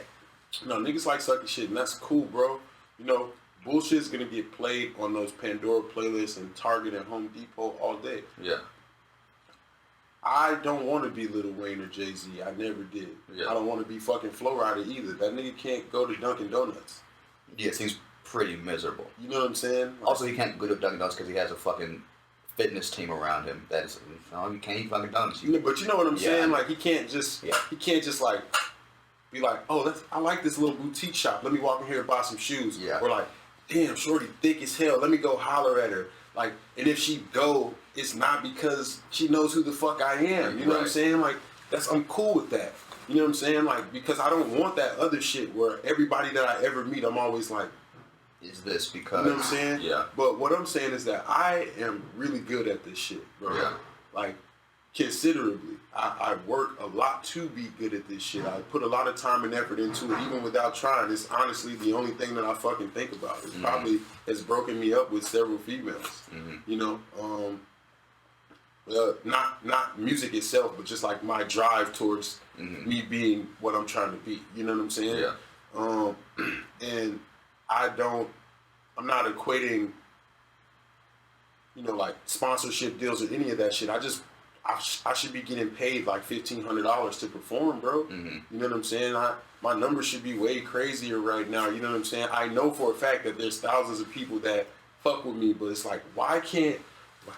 S2: No, niggas like sucky shit, and that's cool, bro. You know, bullshit's gonna get played on those Pandora playlists and Target and Home Depot all day.
S1: Yeah.
S2: I don't want to be Lil Wayne or Jay-Z. I never did.
S1: Yeah.
S2: I don't want to be fucking Flow Rida either. That nigga can't go to Dunkin' Donuts.
S1: Yeah, it seems pretty miserable.
S2: You know what I'm saying? Like,
S1: Also, he can't go to Dunkin' Donuts because he has a fucking fitness team around him. That is, you can't eat Dunkin' Donuts.
S2: but you know what I'm saying?
S1: I mean,
S2: Like, he can't just like be like, oh, I like this little boutique shop. Let me walk in here and buy some shoes.
S1: Yeah.
S2: Or like, damn, shorty thick as hell. Let me go holler at her. Like, and if she go, it's not because she knows who the fuck I am. You know what I'm saying? Like, I'm cool with that. You know what I'm saying? Like, because I don't want that other shit where everybody that I ever meet, I'm always like,
S1: is this because...
S2: You know what I'm saying?
S1: Yeah.
S2: But what I'm saying is that I am really good at this shit, bro.
S1: Yeah.
S2: Like, considerably. I work a lot to be good at this shit. I put a lot of time and effort into it, even without trying. It's honestly the only thing that I fucking think about. It probably has broken me up with several females. You know? Not music itself, but just like my drive towards me being what I'm trying to be. You know what I'm saying?
S1: Yeah.
S2: And I'm not equating, you know, like sponsorship deals or any of that shit. I should be getting paid like $1,500 to perform, bro. You know what I'm saying? My numbers should be way crazier right now. You know what I'm saying? I know for a fact that there's thousands of people that fuck with me, but it's like,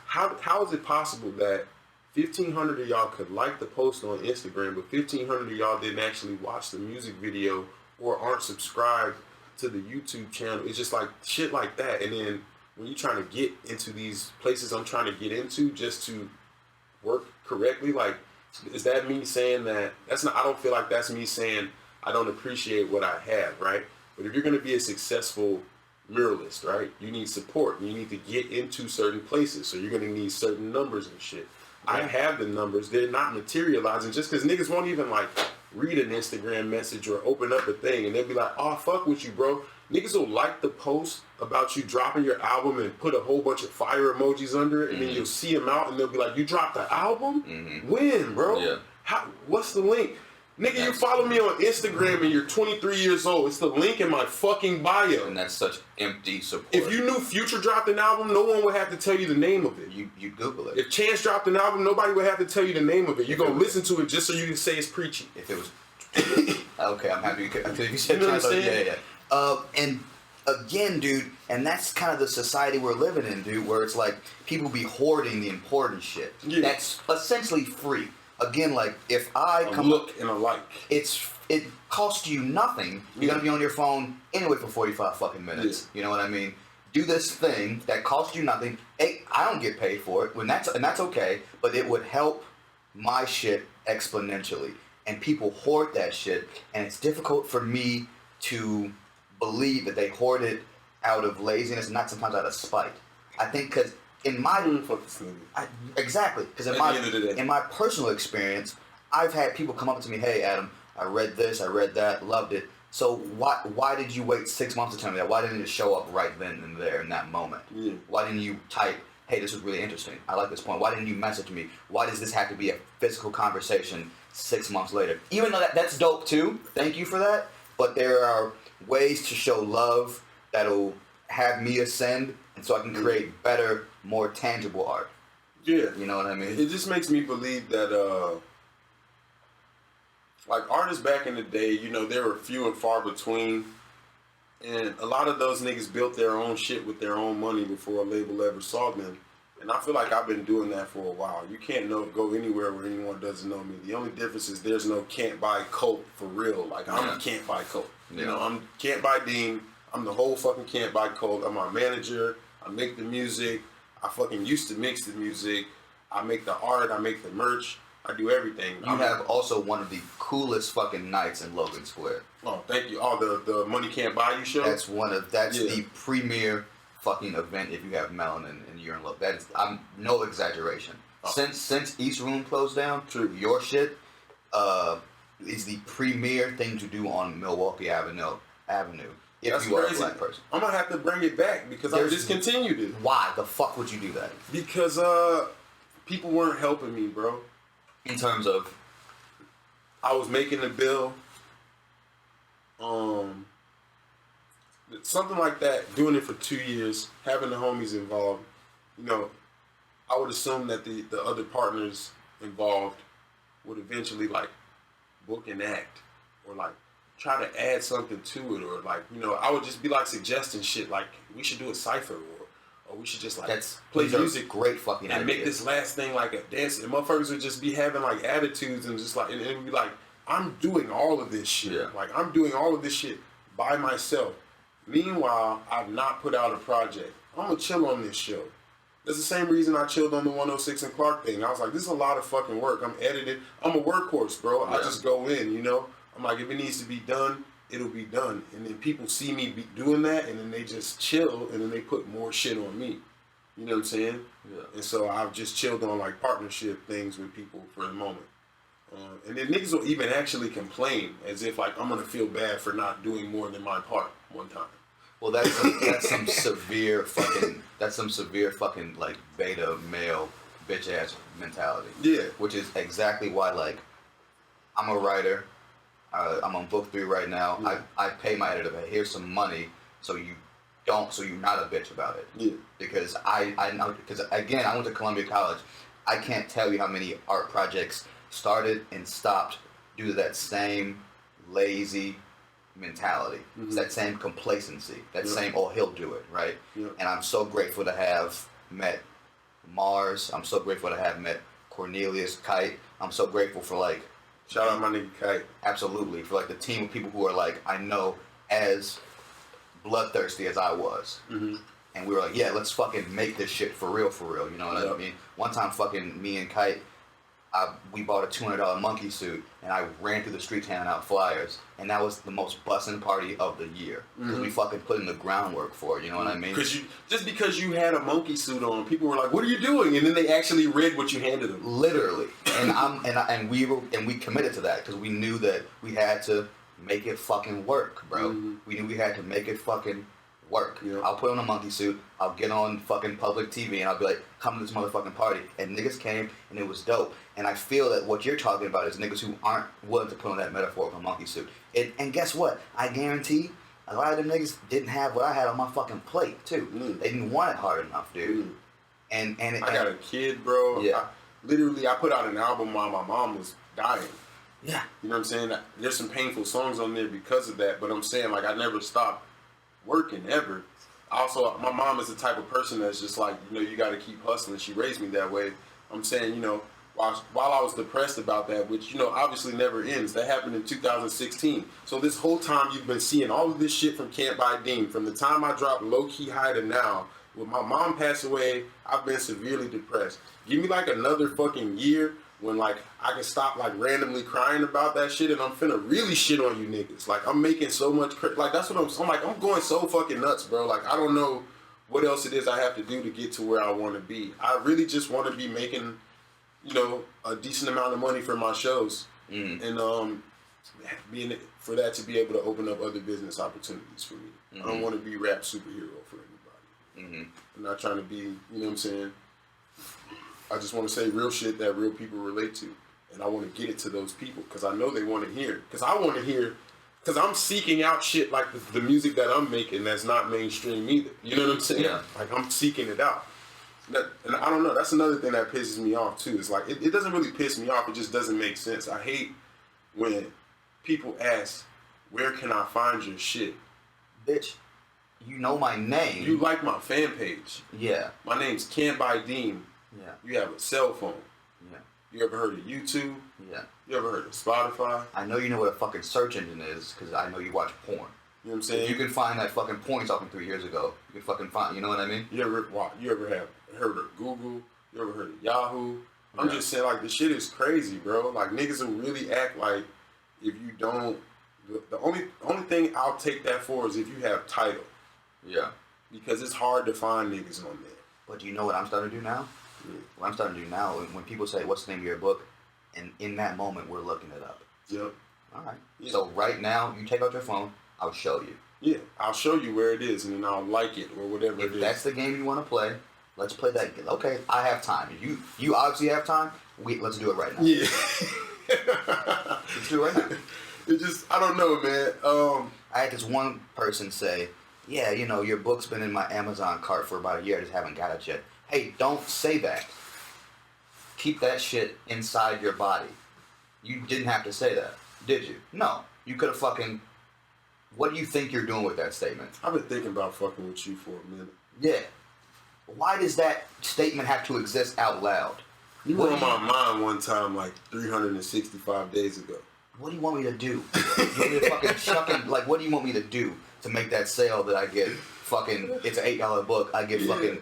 S2: how is it possible that 1,500 of y'all could like the post on Instagram, but 1,500 of y'all didn't actually watch the music video or aren't subscribed to the YouTube channel? It's just like shit like that. And then when you're trying to get into these places I'm trying to get into just to work correctly, like, is that me saying that? I don't feel like that's me saying I don't appreciate what I have, right? But if you're going to be a successful muralist, right, you need support. You need to get into certain places, so you're going to need certain numbers and shit. Yeah. I have the numbers. They're not materializing just because niggas won't even like read an Instagram message or open up a thing, and they'll be like, oh, fuck with you, bro. Niggas will like the post about you dropping your album and put a whole bunch of fire emojis under it, and then you'll see them out, and they'll be like, you dropped the album? When, bro?
S1: Yeah.
S2: What's the link? Nigga, you follow me on Instagram and you're 23 years old. It's the link in my fucking bio.
S1: And that's such empty support.
S2: If you knew Future dropped an album, no one would have to tell you the name of it.
S1: You Google it.
S2: If Chance dropped an album, nobody would have to tell you the name of it. You're going to listen to it just so you can say it's preachy.
S1: If it was Okay, I'm happy because you said
S2: You know what I'm saying?
S1: yeah. And again, dude, and that's kind of the society we're living in, dude, where it's like people be hoarding the important shit.
S2: Yeah.
S1: That's essentially free. Again, like if I
S2: A
S1: come
S2: look and a like.
S1: it costs you nothing. You're gonna be on your phone anyway for 45 fucking minutes.
S2: Yeah.
S1: You know what I mean? Do this thing that costs you nothing. Hey, I don't get paid for it, and that's okay. But it would help my shit exponentially. And people hoard that shit, and it's difficult for me to believe that they hoard it out of laziness, and not sometimes out of spite. I think because in my
S2: Fuck this nigga.
S1: exactly because
S2: At the end of the day.
S1: in my personal experience, I've had people come up to me, "Hey, Adam, I read this, I read that, loved it. So why did you wait 6 months to tell me that? Why didn't it show up right then and there in that moment?
S2: Yeah.
S1: Why didn't you type, hey, this was really interesting. I like this point. Why didn't you message me? Why does this have to be a physical conversation 6 months later? Even though that's dope too. Thank you for that. But there are ways to show love that'll have me ascend, and so I can create better, more tangible art.
S2: Yeah.
S1: You know what I mean?
S2: It just makes me believe that, like artists back in the day, you know, they were few and far between. And a lot of those niggas built their own shit with their own money before a label ever saw them. And I feel like I've been doing that for a while. You can't go anywhere where anyone doesn't know me. The only difference is there's no can't buy Colt for real. Like I'm can't buy Colt. You know, I'm can't buy Dean. I'm the whole fucking can't buy Colt. I'm my manager. I make the music. I fucking used to mix the music. I make the art. I make the merch. I do everything.
S1: You have also one of the coolest fucking nights in Logan Square.
S2: Oh, thank you. Oh, the Money Can't Buy You show?
S1: That's the premier fucking event if you have melanin and you're in love. That is, I'm no exaggeration.
S2: Oh.
S1: Since East Room closed down,
S2: True.
S1: your shit is the premier thing to do on Milwaukee Avenue. If
S2: That's
S1: you are
S2: crazy.
S1: a black person.
S2: I'm gonna have to bring it back because I discontinued it.
S1: Why the fuck would you do that?
S2: Because people weren't helping me, bro.
S1: In terms of,
S2: I was making the bill. Something like that, doing it for 2 years, having the homies involved, you know, I would assume that the other partners involved would eventually like book an act or like try to add something to it, or like, you know, I would just be like suggesting shit like we should do a cipher, or we should just like play music,
S1: great fucking
S2: and
S1: idea.
S2: make this last thing like a dance. And motherfuckers would just be having like attitudes and just like, and it would be like, I'm doing all of this shit.
S1: Yeah.
S2: Like I'm doing all of this shit by myself. Meanwhile, I've not put out a project. I'm gonna chill on this show. That's the same reason I chilled on the 106 and Clark thing. I was like, this is a lot of fucking work. I'm edited. I'm a workhorse, bro. I just go in, you know. I'm like, if it needs to be done, it'll be done. And then people see me doing that, and then they just chill, and then they put more shit on me. You know what I'm saying?
S1: Yeah.
S2: And so I've just chilled on like partnership things with people for the moment. And then niggas will even actually complain as if like I'm gonna feel bad for not doing more than my part one time.
S1: Well, that's some severe fucking like beta male bitch ass mentality.
S2: Yeah.
S1: Which is exactly why, like, I'm a writer. I'm on book 3 right now.
S2: Yeah.
S1: I pay my editor. But here's some money, so you're not a bitch about it.
S2: Yeah.
S1: Because I know, because again, I went to Columbia College. I can't tell you how many art projects started and stopped due to that same lazy mentality. It's that same complacency, that same, oh, he'll do it, right?
S2: Yeah.
S1: And I'm so grateful to have met Mars. I'm so grateful to have met Cornelius, Kite. I'm so grateful for, like,
S2: Shout out my nigga Kite.
S1: absolutely, for like the team of people who are like, I know, as bloodthirsty as I was. And we were like, yeah, let's fucking make this shit for real, you know what I mean? One time fucking me and Kite, we bought a $200 monkey suit, and I ran through the streets handing out flyers, and that was the most bussin' party of the year, because we fucking put in the groundwork for it, you know what I mean?
S2: Because you had a monkey suit on, people were like, "What are you doing?" And then they actually read what you handed them.
S1: Literally, and we committed to that because we knew that we had to make it fucking work, bro. We knew we had to make it fucking work.
S2: Yeah.
S1: I'll put on a monkey suit, I'll get on fucking public TV, and I'll be like, come to this motherfucking party. And niggas came, and it was dope. And I feel that what you're talking about is niggas who aren't willing to put on that metaphorical monkey suit. And guess what? I guarantee a lot of them niggas didn't have what I had on my fucking plate, too. They didn't want it hard enough, dude. And
S2: I got a kid, bro.
S1: Yeah.
S2: I put out an album while my mom was dying.
S1: Yeah.
S2: You know what I'm saying? There's some painful songs on there because of that, but I'm saying, like, I never stopped working ever. Also, my mom is the type of person that's just like, you know, you got to keep hustling. She raised me that way. I'm saying, you know, while I was depressed about that, which, you know, obviously never ends. That happened in 2016. So this whole time you've been seeing all of this shit from Can't Buy Dean. From the time I dropped Low Key High to now, when my mom passed away, I've been severely depressed. Give me like another fucking year when like I can stop like randomly crying about that shit, and I'm finna really shit on you niggas. Like I'm making so much like that's what I'm like, I'm going so fucking nuts, bro. Like I don't know what else it is I have to do to get to where I want to be. I really just want to be making, you know, a decent amount of money for my shows, and being for that to be able to open up other business opportunities for me. I don't want to be rap superhero for anybody. I'm not trying to be, you know what I'm saying? I just want to say real shit that real people relate to. And I want to get it to those people because I know they want to hear. Because I want to hear, because I'm seeking out shit like the music that I'm making that's not mainstream either. You know what I'm saying?
S1: Yeah.
S2: Like I'm seeking it out. And I don't know, that's another thing that pisses me off too. It's like, it doesn't really piss me off, it just doesn't make sense. I hate when people ask, where can I find your shit?
S1: Bitch, you know my name.
S2: You like my fan page.
S1: Yeah.
S2: My name's Can't Buy Dean.
S1: Yeah.
S2: You have a cell phone.
S1: Yeah.
S2: You ever heard of YouTube?
S1: Yeah.
S2: You ever heard of Spotify?
S1: I know you know what a fucking search engine is because I know you watch porn.
S2: You know what I'm saying?
S1: If you can find that fucking porn talking 3 years ago, you can fucking find, you know what I mean?
S2: You ever have heard of Google? You ever heard of Yahoo? I'm just saying, like, the shit is crazy, bro. Like, niggas will really act like if you don't, the only thing I'll take that for is if you have title.
S1: Yeah.
S2: Because it's hard to find niggas on there.
S1: But do you know what I'm starting to do now?
S2: Yeah.
S1: What I'm starting to do now, when people say, what's the name of your book? And in that moment, we're looking it up.
S2: Yep.
S1: All right.
S2: Yeah.
S1: So right now, you take out your phone, I'll show you.
S2: Yeah, I'll show you where it is, and then I'll like it, or whatever it is.
S1: If that's the game you want to play, let's play that. Okay, I have time. You obviously have time. Let's do it right now.
S2: Yeah.
S1: Let's do it right now.
S2: It just, I don't know, man.
S1: I had this one person say, yeah, you know, your book's been in my Amazon cart for about a year. I just haven't got it yet. Hey, don't say that. Keep that shit inside your body. You didn't have to say that, did you? No. You could have fucking... What do you think you're doing with that statement?
S2: I've been thinking about fucking with you for a minute.
S1: Yeah. Why does that statement have to exist out loud?
S2: You were on my mind one time, like 365 days ago.
S1: What do you want me to do? You want me to fucking chuck in, like, what do you want me to do to make that sale that I get fucking, it's an $8 book, I get fucking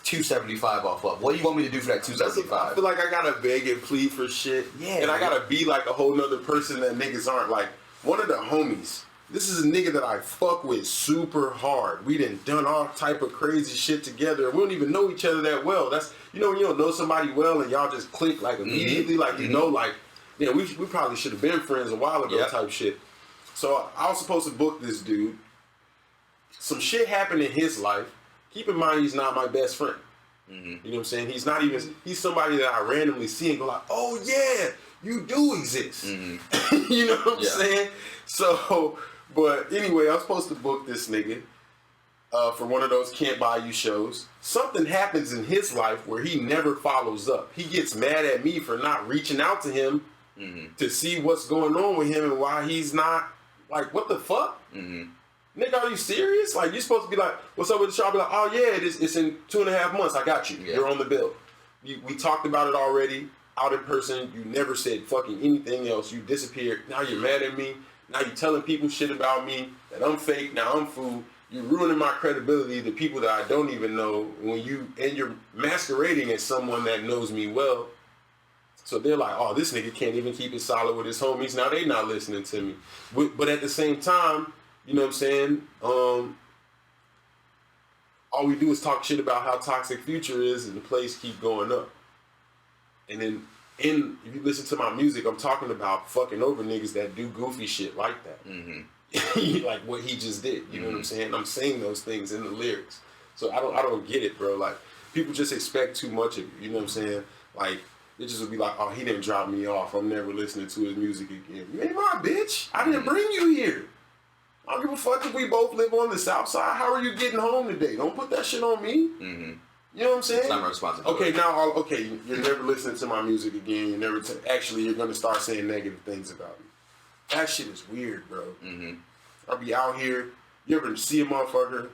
S1: $2.75 off of? What do you want me to do for that $2.75?
S2: I feel like I gotta beg and plead for shit.
S1: Yeah.
S2: And I gotta be like a whole nother person that niggas aren't. Like, one of the homies, this is a nigga that I fuck with super hard. We done all type of crazy shit together. We don't even know each other that well. That's, you know, when you don't know somebody well and y'all just click like immediately, like you know, like, yeah, we probably should have been friends a while ago type shit. So I was supposed to book this dude. Some shit happened in his life. Keep in mind, he's not my best friend. You know what I'm saying? He's not even, he's somebody that I randomly see and go like, oh yeah, you do exist. You know what I'm saying? So, but anyway, I was supposed to book this nigga for one of those Can't Buy You shows. Something happens in his life where he never follows up. He gets mad at me for not reaching out to him to see what's going on with him and why he's not, like, what the fuck? Nigga, are you serious? Like, you're supposed to be like, what's up with the show? I'll be like, oh yeah, it's in 2.5 months. I got you. You're on the bill. We talked about it already, out in person. You never said fucking anything else. You disappeared. Now you're mad at me. Now you're telling people shit about me, that I'm fake. Now I'm fool. You're ruining my credibility to people that I don't even know and you're masquerading as someone that knows me well. So they're like, oh, this nigga can't even keep it solid with his homies. Now they not listening to me. But at the same time, you know what I'm saying? All we do is talk shit about how toxic Future is and the plays keep going up. And then if you listen to my music, I'm talking about fucking over niggas that do goofy shit like that. Like what he just did. You know what I'm saying? I'm saying those things in the lyrics. So I don't get it, bro. Like, people just expect too much of you. You know what I'm saying? Like, it just would be like, oh, he didn't drop me off. I'm never listening to his music again. You ain't my bitch. I didn't bring you here. I don't give a fuck if we both live on the south side. How are you getting home today? Don't put that shit on me. You You know what I'm saying?
S1: It's not my responsibility.
S2: Okay, now, you're never listening to my music again. You're never actually, you're gonna start saying negative things about me. That shit is weird, bro.
S1: Mm-hmm.
S2: I'll be out here. You ever see a motherfucker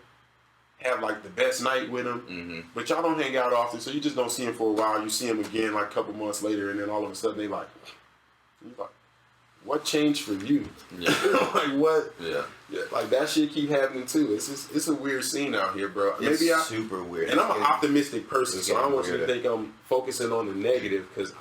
S2: have like the best night with him, but y'all don't hang out often, so you just don't see him for a while. You see him again like a couple months later, and then all of a sudden you're like, what changed for you?
S1: Yeah.
S2: Like what?
S1: Yeah.
S2: Like that shit keep happening too. It's a weird scene out here, bro.
S1: It's super weird.
S2: And I'm an optimistic person, so I don't want you to think I'm focusing on the negative, because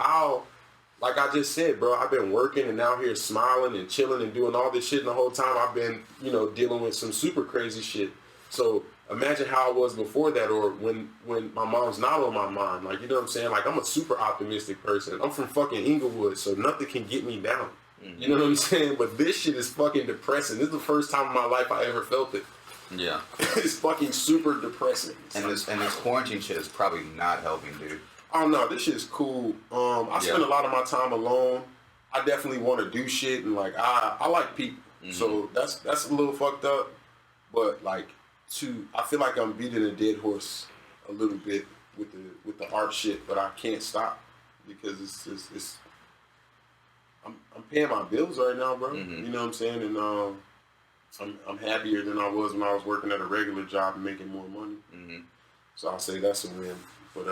S2: like I just said, bro, I've been working and out here smiling and chilling and doing all this shit, and the whole time I've been, dealing with some super crazy shit. So imagine how I was before that, or when my mom's not on my mind. Like, you know what I'm saying? Like, I'm a super optimistic person. I'm from fucking Inglewood, so nothing can get me down. You know what I'm saying? But this shit is fucking depressing. This is the first time in my life I ever felt it.
S1: Yeah.
S2: It's fucking super depressing.
S1: And this quarantine shit is probably not helping, dude.
S2: Oh no, this shit is cool. I spend a lot of my time alone. I definitely want to do shit, and like I like people. So that's a little fucked up. But like I feel like I'm beating a dead horse a little bit with the art shit, but I can't stop because it's I'm paying my bills right now, bro. You know what I'm saying? And I'm happier than I was when I was working at a regular job and making more money. So I'll say that's a win. But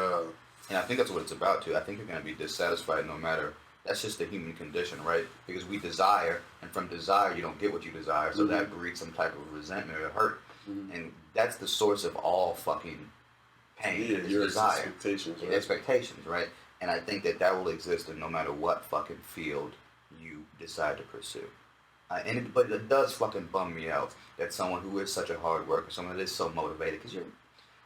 S1: and I think that's what it's about too. I think you're gonna be dissatisfied no matter. That's just the human condition, right? Because we desire, and from desire you don't get what you desire, so that breeds some type of resentment or hurt, and that's the source of all fucking pain.
S2: Yeah,
S1: is
S2: your
S1: desire,
S2: expectations, right?
S1: expectations, right? And I think that will exist in no matter what fucking field you decide to pursue. But it does fucking bum me out that someone who is such a hard worker, someone that is so motivated, because you're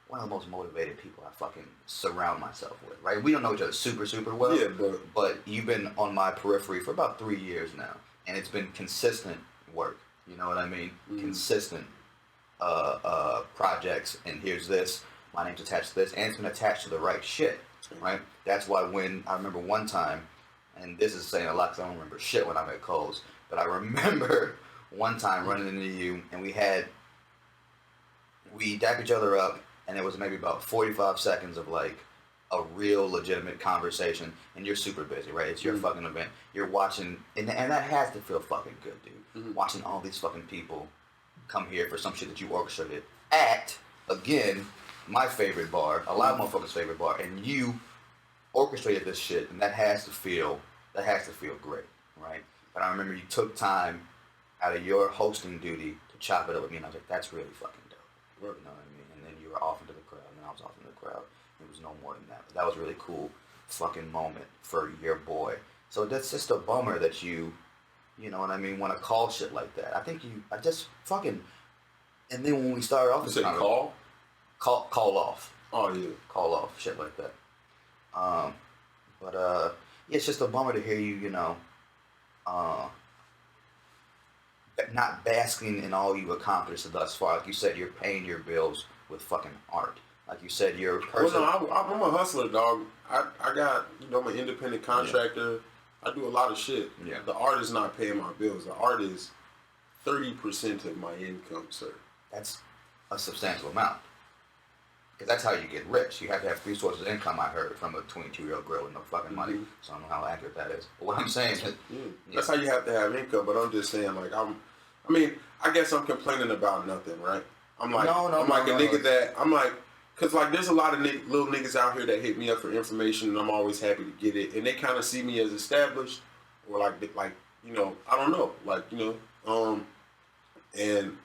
S1: one of the most motivated people I fucking surround myself with, right? We don't know each other super, super well.
S2: Yeah,
S1: but you've been on my periphery for about 3 years now, and it's been consistent work. You know what I mean? Consistent projects, and here's this, my name's attached to this, and it's been attached to the right shit, right? That's why when I remember one time, and this is saying a lot because I don't remember shit when I'm at Kohl's, but I remember one time running into you, and we dapped each other up, and it was maybe about 45 seconds of like a real legitimate conversation, and you're super busy, right? It's your fucking event. You're watching, and that has to feel fucking good, dude. Watching all these fucking people come here for some shit that you orchestrated at, again, my favorite bar, a lot of motherfuckers' favorite bar, and you orchestrated this shit, and that has to feel great, right? But I remember you took time out of your hosting duty to chop it up with me, and I was like, that's really fucking dope. You know what I mean? And then you were off into the crowd, and I was off into the crowd. It was no more than that. But that was a really cool fucking moment for your boy. So that's just a bummer that you know what I mean, want to call shit like that. I just fucking, and then when we started off,
S2: you said
S1: call off.
S2: Oh yeah,
S1: call off shit like that. But yeah, it's just a bummer to hear you not basking in all you've accomplished thus far. Like you said, you're paying your bills with fucking art. Like you said, you're a person.
S2: Well, no, I'm a hustler, dog. I got, I'm an independent contractor. Yeah. I do a lot of shit.
S1: Yeah.
S2: The art is not paying my bills. The art is 30% of my income, sir.
S1: That's a substantial amount. Because that's how you get rich. You have to have 3 sources of income, I heard, from a 22-year-old girl with no fucking money. So I don't know how accurate that is. But what I'm saying is...
S2: That's how you have to have income, but I'm just saying, like, I guess I'm complaining about nothing, right? I'm like, nigga that... I'm like... Because, like, there's a lot of little niggas out here that hit me up for information, and I'm always happy to get it. And they kind of see me as established, or, like, I don't know. Like, and...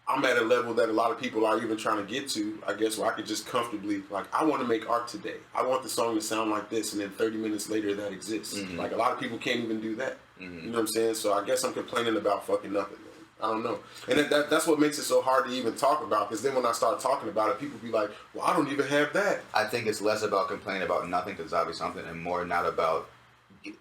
S2: I'm at a level that a lot of people are even trying to get to, I guess, where I could just comfortably, like, I want to make art today. I want the song to sound like this, and then 30 minutes later that exists. Like, a lot of people can't even do that. You know what I'm saying? So I guess I'm complaining about fucking nothing, man. I don't know. And that's what makes it so hard to even talk about, because then when I start talking about it, people be like, well, I don't even have that.
S1: I think it's less about complaining about nothing, because it's obviously something, and more not about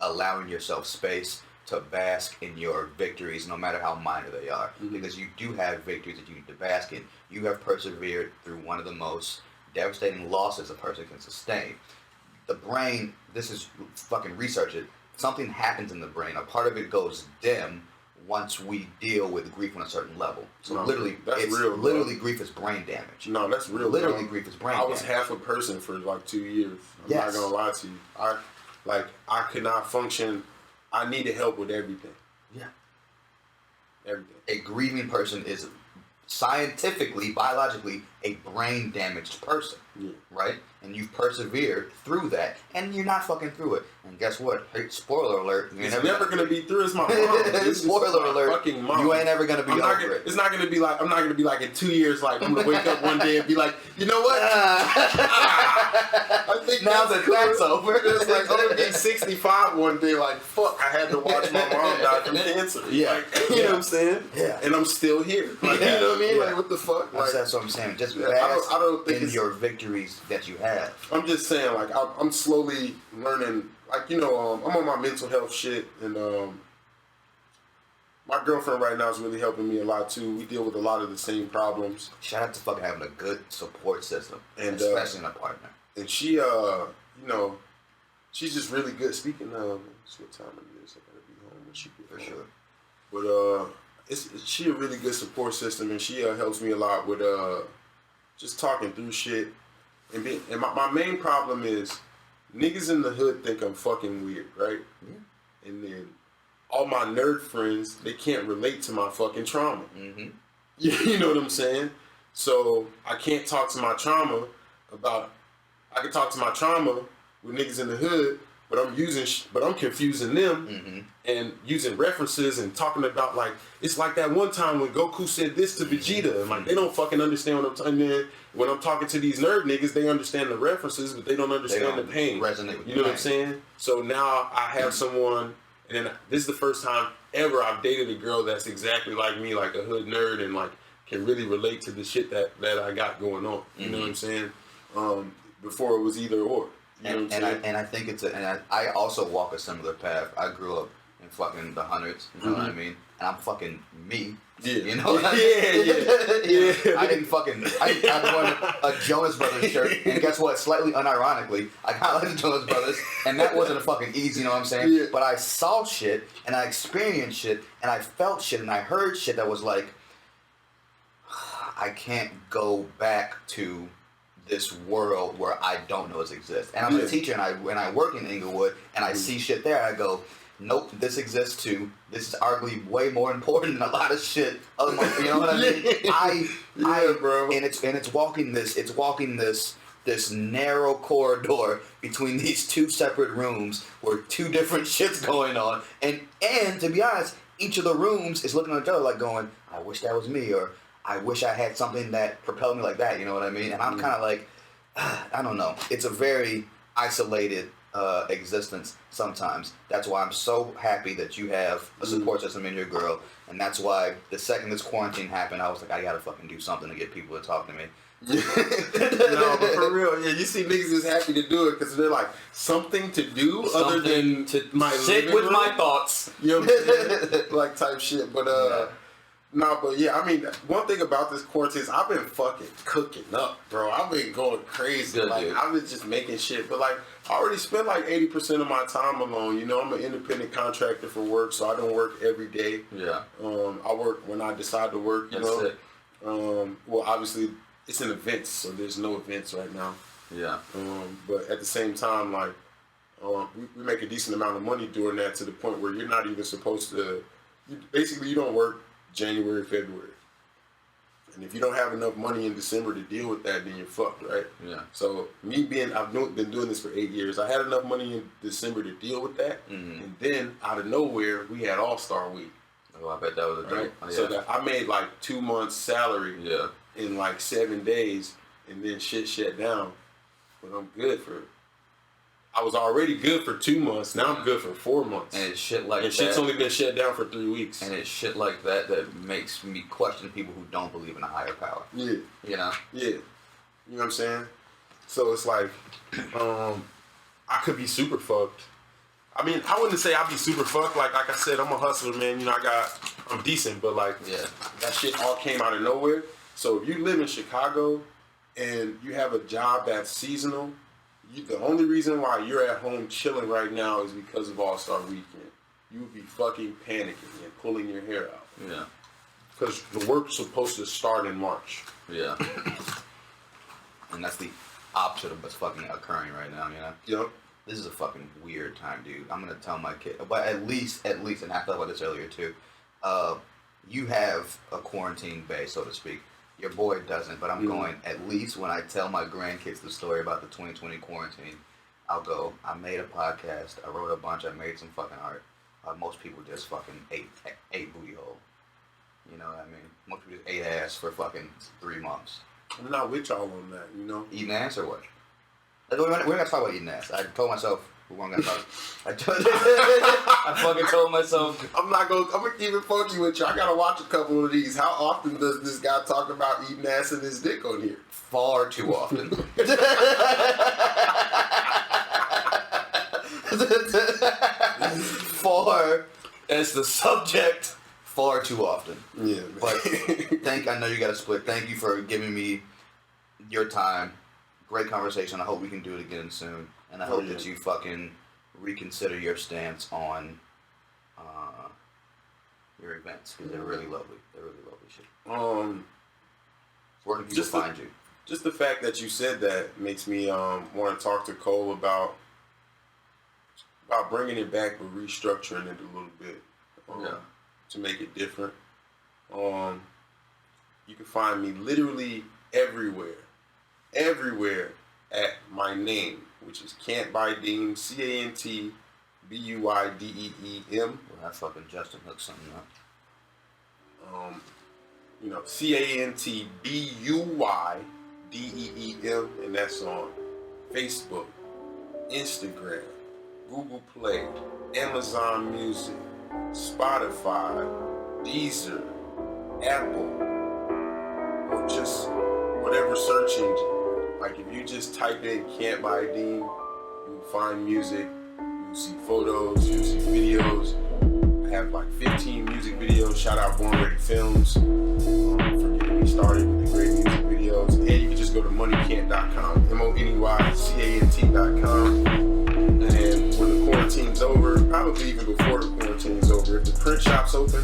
S1: allowing yourself space to bask in your victories, no matter how minor they are. Because you do have victories that you need to bask in. You have persevered through one of the most devastating losses a person can sustain. The brain, this is fucking research it, something happens in the brain. A part of it goes dim once we deal with grief on a certain level. So
S2: No,
S1: literally,
S2: that's
S1: it's
S2: real, bro.
S1: literally grief is brain damage.
S2: No, that's real.
S1: Literally,
S2: bro.
S1: grief is brain
S2: I
S1: damage.
S2: was half a person for like 2 years. I'm
S1: Yes.
S2: not gonna lie to you. I could not function. I needed help with everything.
S1: Yeah.
S2: Everything.
S1: A grieving person is scientifically, biologically, a brain damaged person.
S2: Yeah.
S1: Right? And you've persevered through that, and you're not fucking through it. And guess what? Hey, spoiler alert. You ain't
S2: It's never gonna be through. It's my mom. It's
S1: Spoiler
S2: my
S1: alert.
S2: Fucking mom.
S1: You ain't ever gonna be over it.
S2: It's not gonna be like I'm not gonna be like in 2 years. Like I'm gonna wake up one day and be like, you know what? I think
S1: Now that that's over.
S2: It's like I'm gonna be 65 one day. Like fuck, I had to watch my mom die from cancer.
S1: Yeah.
S2: Like, you know what I'm saying?
S1: Yeah.
S2: And I'm still here. Like,
S1: Yeah.
S2: You know what I mean?
S1: Yeah.
S2: Like what the fuck? Like,
S1: That's what I'm saying. Just
S2: Yeah,
S1: bask
S2: I don't think
S1: in
S2: it's-
S1: your victories that you have.
S2: I'm just saying, like, I'm slowly learning, like, you know, I'm on my mental health shit, and my girlfriend right now is really helping me a lot, too. We deal with a lot of the same problems.
S1: Shout out to fucking having a good support system,
S2: And,
S1: especially in a partner.
S2: And she, you know, she's just really good. Speaking of, it's what time it is, I gotta be home when she gets
S1: For
S2: home.
S1: sure.
S2: But, she a really good support system, and she helps me a lot with, just talking through shit. And my main problem is niggas in the hood think I'm fucking weird, right?
S1: Yeah.
S2: And then all my nerd friends, they can't relate to my fucking trauma.
S1: Mm-hmm.
S2: You know what I'm saying? So I can't talk to my trauma I can talk to my trauma with niggas in the hood, but I'm confusing them and using references and talking about, like, it's like that one time when Goku said this to Vegeta, and like they don't fucking understand what I'm talking. When I'm talking to these nerd niggas, they understand the references, but they don't understand the pain.
S1: Resonate with
S2: you know what I'm saying? So now I have someone, and this is the first time ever I've dated a girl that's exactly like me, like a hood nerd, and like can really relate to the shit that I got going on. You know what I'm saying? Before it was either or. You know what I'm saying?
S1: I think I also walk a similar path. I grew up in fucking the hundreds, you know what I mean? And I'm fucking me.
S2: Yeah.
S1: You know what I mean?
S2: Yeah.
S1: I didn't fucking, I wore a Jonas Brothers shirt, and guess what? Slightly unironically, I got like the Jonas Brothers, and that wasn't a fucking easy, you know what I'm saying?
S2: Yeah.
S1: But I saw shit, and I experienced shit, and I felt shit, and I heard shit that was like, I can't go back to this world where I don't know it exists. And I'm a teacher, and I work in Inglewood, and I see shit there, and I go, nope, this exists too. This is arguably way more important than a lot of shit. You know what I mean?
S2: Bro.
S1: And it's walking this narrow corridor between these two separate rooms where two different shit's going on. And to be honest, each of the rooms is looking at each other like going, I wish that was me, or I wish I had something that propelled me like that, you know what I mean? And I'm kind of like, I don't know. It's a very isolated existence sometimes. That's why I'm so happy that you have a support system in your girl. And that's why the second this quarantine happened, I was like, I gotta fucking do something to get people to talk to me.
S2: No, but for real, yeah, you see niggas is happy to do it because they're like, something to do other than
S1: to
S2: my
S1: sit
S2: living
S1: with
S2: room?
S1: my thoughts.
S2: You know what I'm saying? Like type shit. But no, but yeah, I mean, one thing about this quarantine is I've been fucking cooking up, bro. I've been going crazy.
S1: Good,
S2: like
S1: dude.
S2: I've been just making shit. But like I already spent like 80% of my time alone. You know, I'm an independent contractor for work, so I don't work every day.
S1: Yeah.
S2: I work when I decide to work, you
S1: That's
S2: know.
S1: it.
S2: Well, obviously it's in events, so there's no events right now.
S1: Yeah.
S2: But at the same time, like, we make a decent amount of money doing that to the point where you're not even supposed to. You don't work January, February, and if you don't have enough money in December to deal with that, then you're fucked, right?
S1: Yeah.
S2: So I've been doing this for 8 years. I had enough money in December to deal with that, and then out of nowhere, we had All-Star Week.
S1: Oh, I bet that was a
S2: Right?
S1: dope. Oh, yeah.
S2: So that I made like 2 months' salary.
S1: Yeah.
S2: In like 7 days, and then shit shut down. But I'm good for. I was already good for 2 months. Now I'm good for 4 months.
S1: And it's shit like
S2: and
S1: that.
S2: shit's only been shut down for 3 weeks.
S1: And it's shit like that that makes me question people who don't believe in a higher power.
S2: Yeah.
S1: You know?
S2: Yeah. You know what I'm saying? So it's like, I could be super fucked. I mean, I wouldn't say I'd be super fucked. Like I said, I'm a hustler, man. You know, I'm decent, but like,
S1: Yeah.
S2: that shit all came out of nowhere. So if you live in Chicago and you have a job that's seasonal, the only reason why you're at home chilling right now is because of All-Star Weekend. you would be fucking panicking and pulling your hair out.
S1: Yeah.
S2: Because the work's supposed to start in March.
S1: Yeah. And that's the opposite of what's fucking occurring right now, you know?
S2: Yep.
S1: This is a fucking weird time, dude. I'm gonna tell my kid, but at least, and I thought about this earlier too. You have a quarantine bay, so to speak. Your boy doesn't, but I'm going, at least when I tell my grandkids the story about the 2020 quarantine, I'll go, I made a podcast, I wrote a bunch, I made some fucking art. Most people just fucking ate booty hole. You know what I mean? Most people just ate ass for fucking 3 months.
S2: I'm not with y'all on that, you know?
S1: Eating ass or what? We're not gonna talk about eating ass. I told myself we weren't gonna talk. I fucking told myself.
S2: I'm gonna keep it funky with you. I gotta watch a couple of these. How often does this guy talk about eating ass and his dick on here?
S1: Far too often. As the subject, far too often.
S2: Yeah, man.
S1: But I know you got to split. Thank you for giving me your time. Great conversation. I hope we can do it again soon. And I hope that you fucking reconsider your stance on your events, because they're really lovely. They're really lovely shit. Where can people find you?
S2: Just the fact that you said that makes me want to talk to Cole about bringing it back but restructuring it a little bit to make it different. You can find me literally everywhere at my name, which is Can't Buy Deem, CANTBUYDEEM.
S1: Well, that fucking Justin hooked something up.
S2: CANTBUYDEEM, and that's on Facebook, Instagram, Google Play, Amazon Music, Spotify, Deezer, Apple, or just whatever search engine. Like if you just type in Can't Buy Deem, you'll find music, you'll see photos, you'll see videos. I have like 15 music videos. Shout out Born Ready Films for getting me started with the great music videos. And you can just go to moneycant.com, MONEYCANT.com. And when the quarantine's over, probably even before the quarantine's over, if the print shop's open,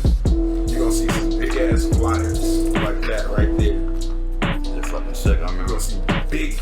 S2: you're gonna see some big ass flyers like that right there.
S1: They're fucking sick. I remember.
S2: You're gonna see big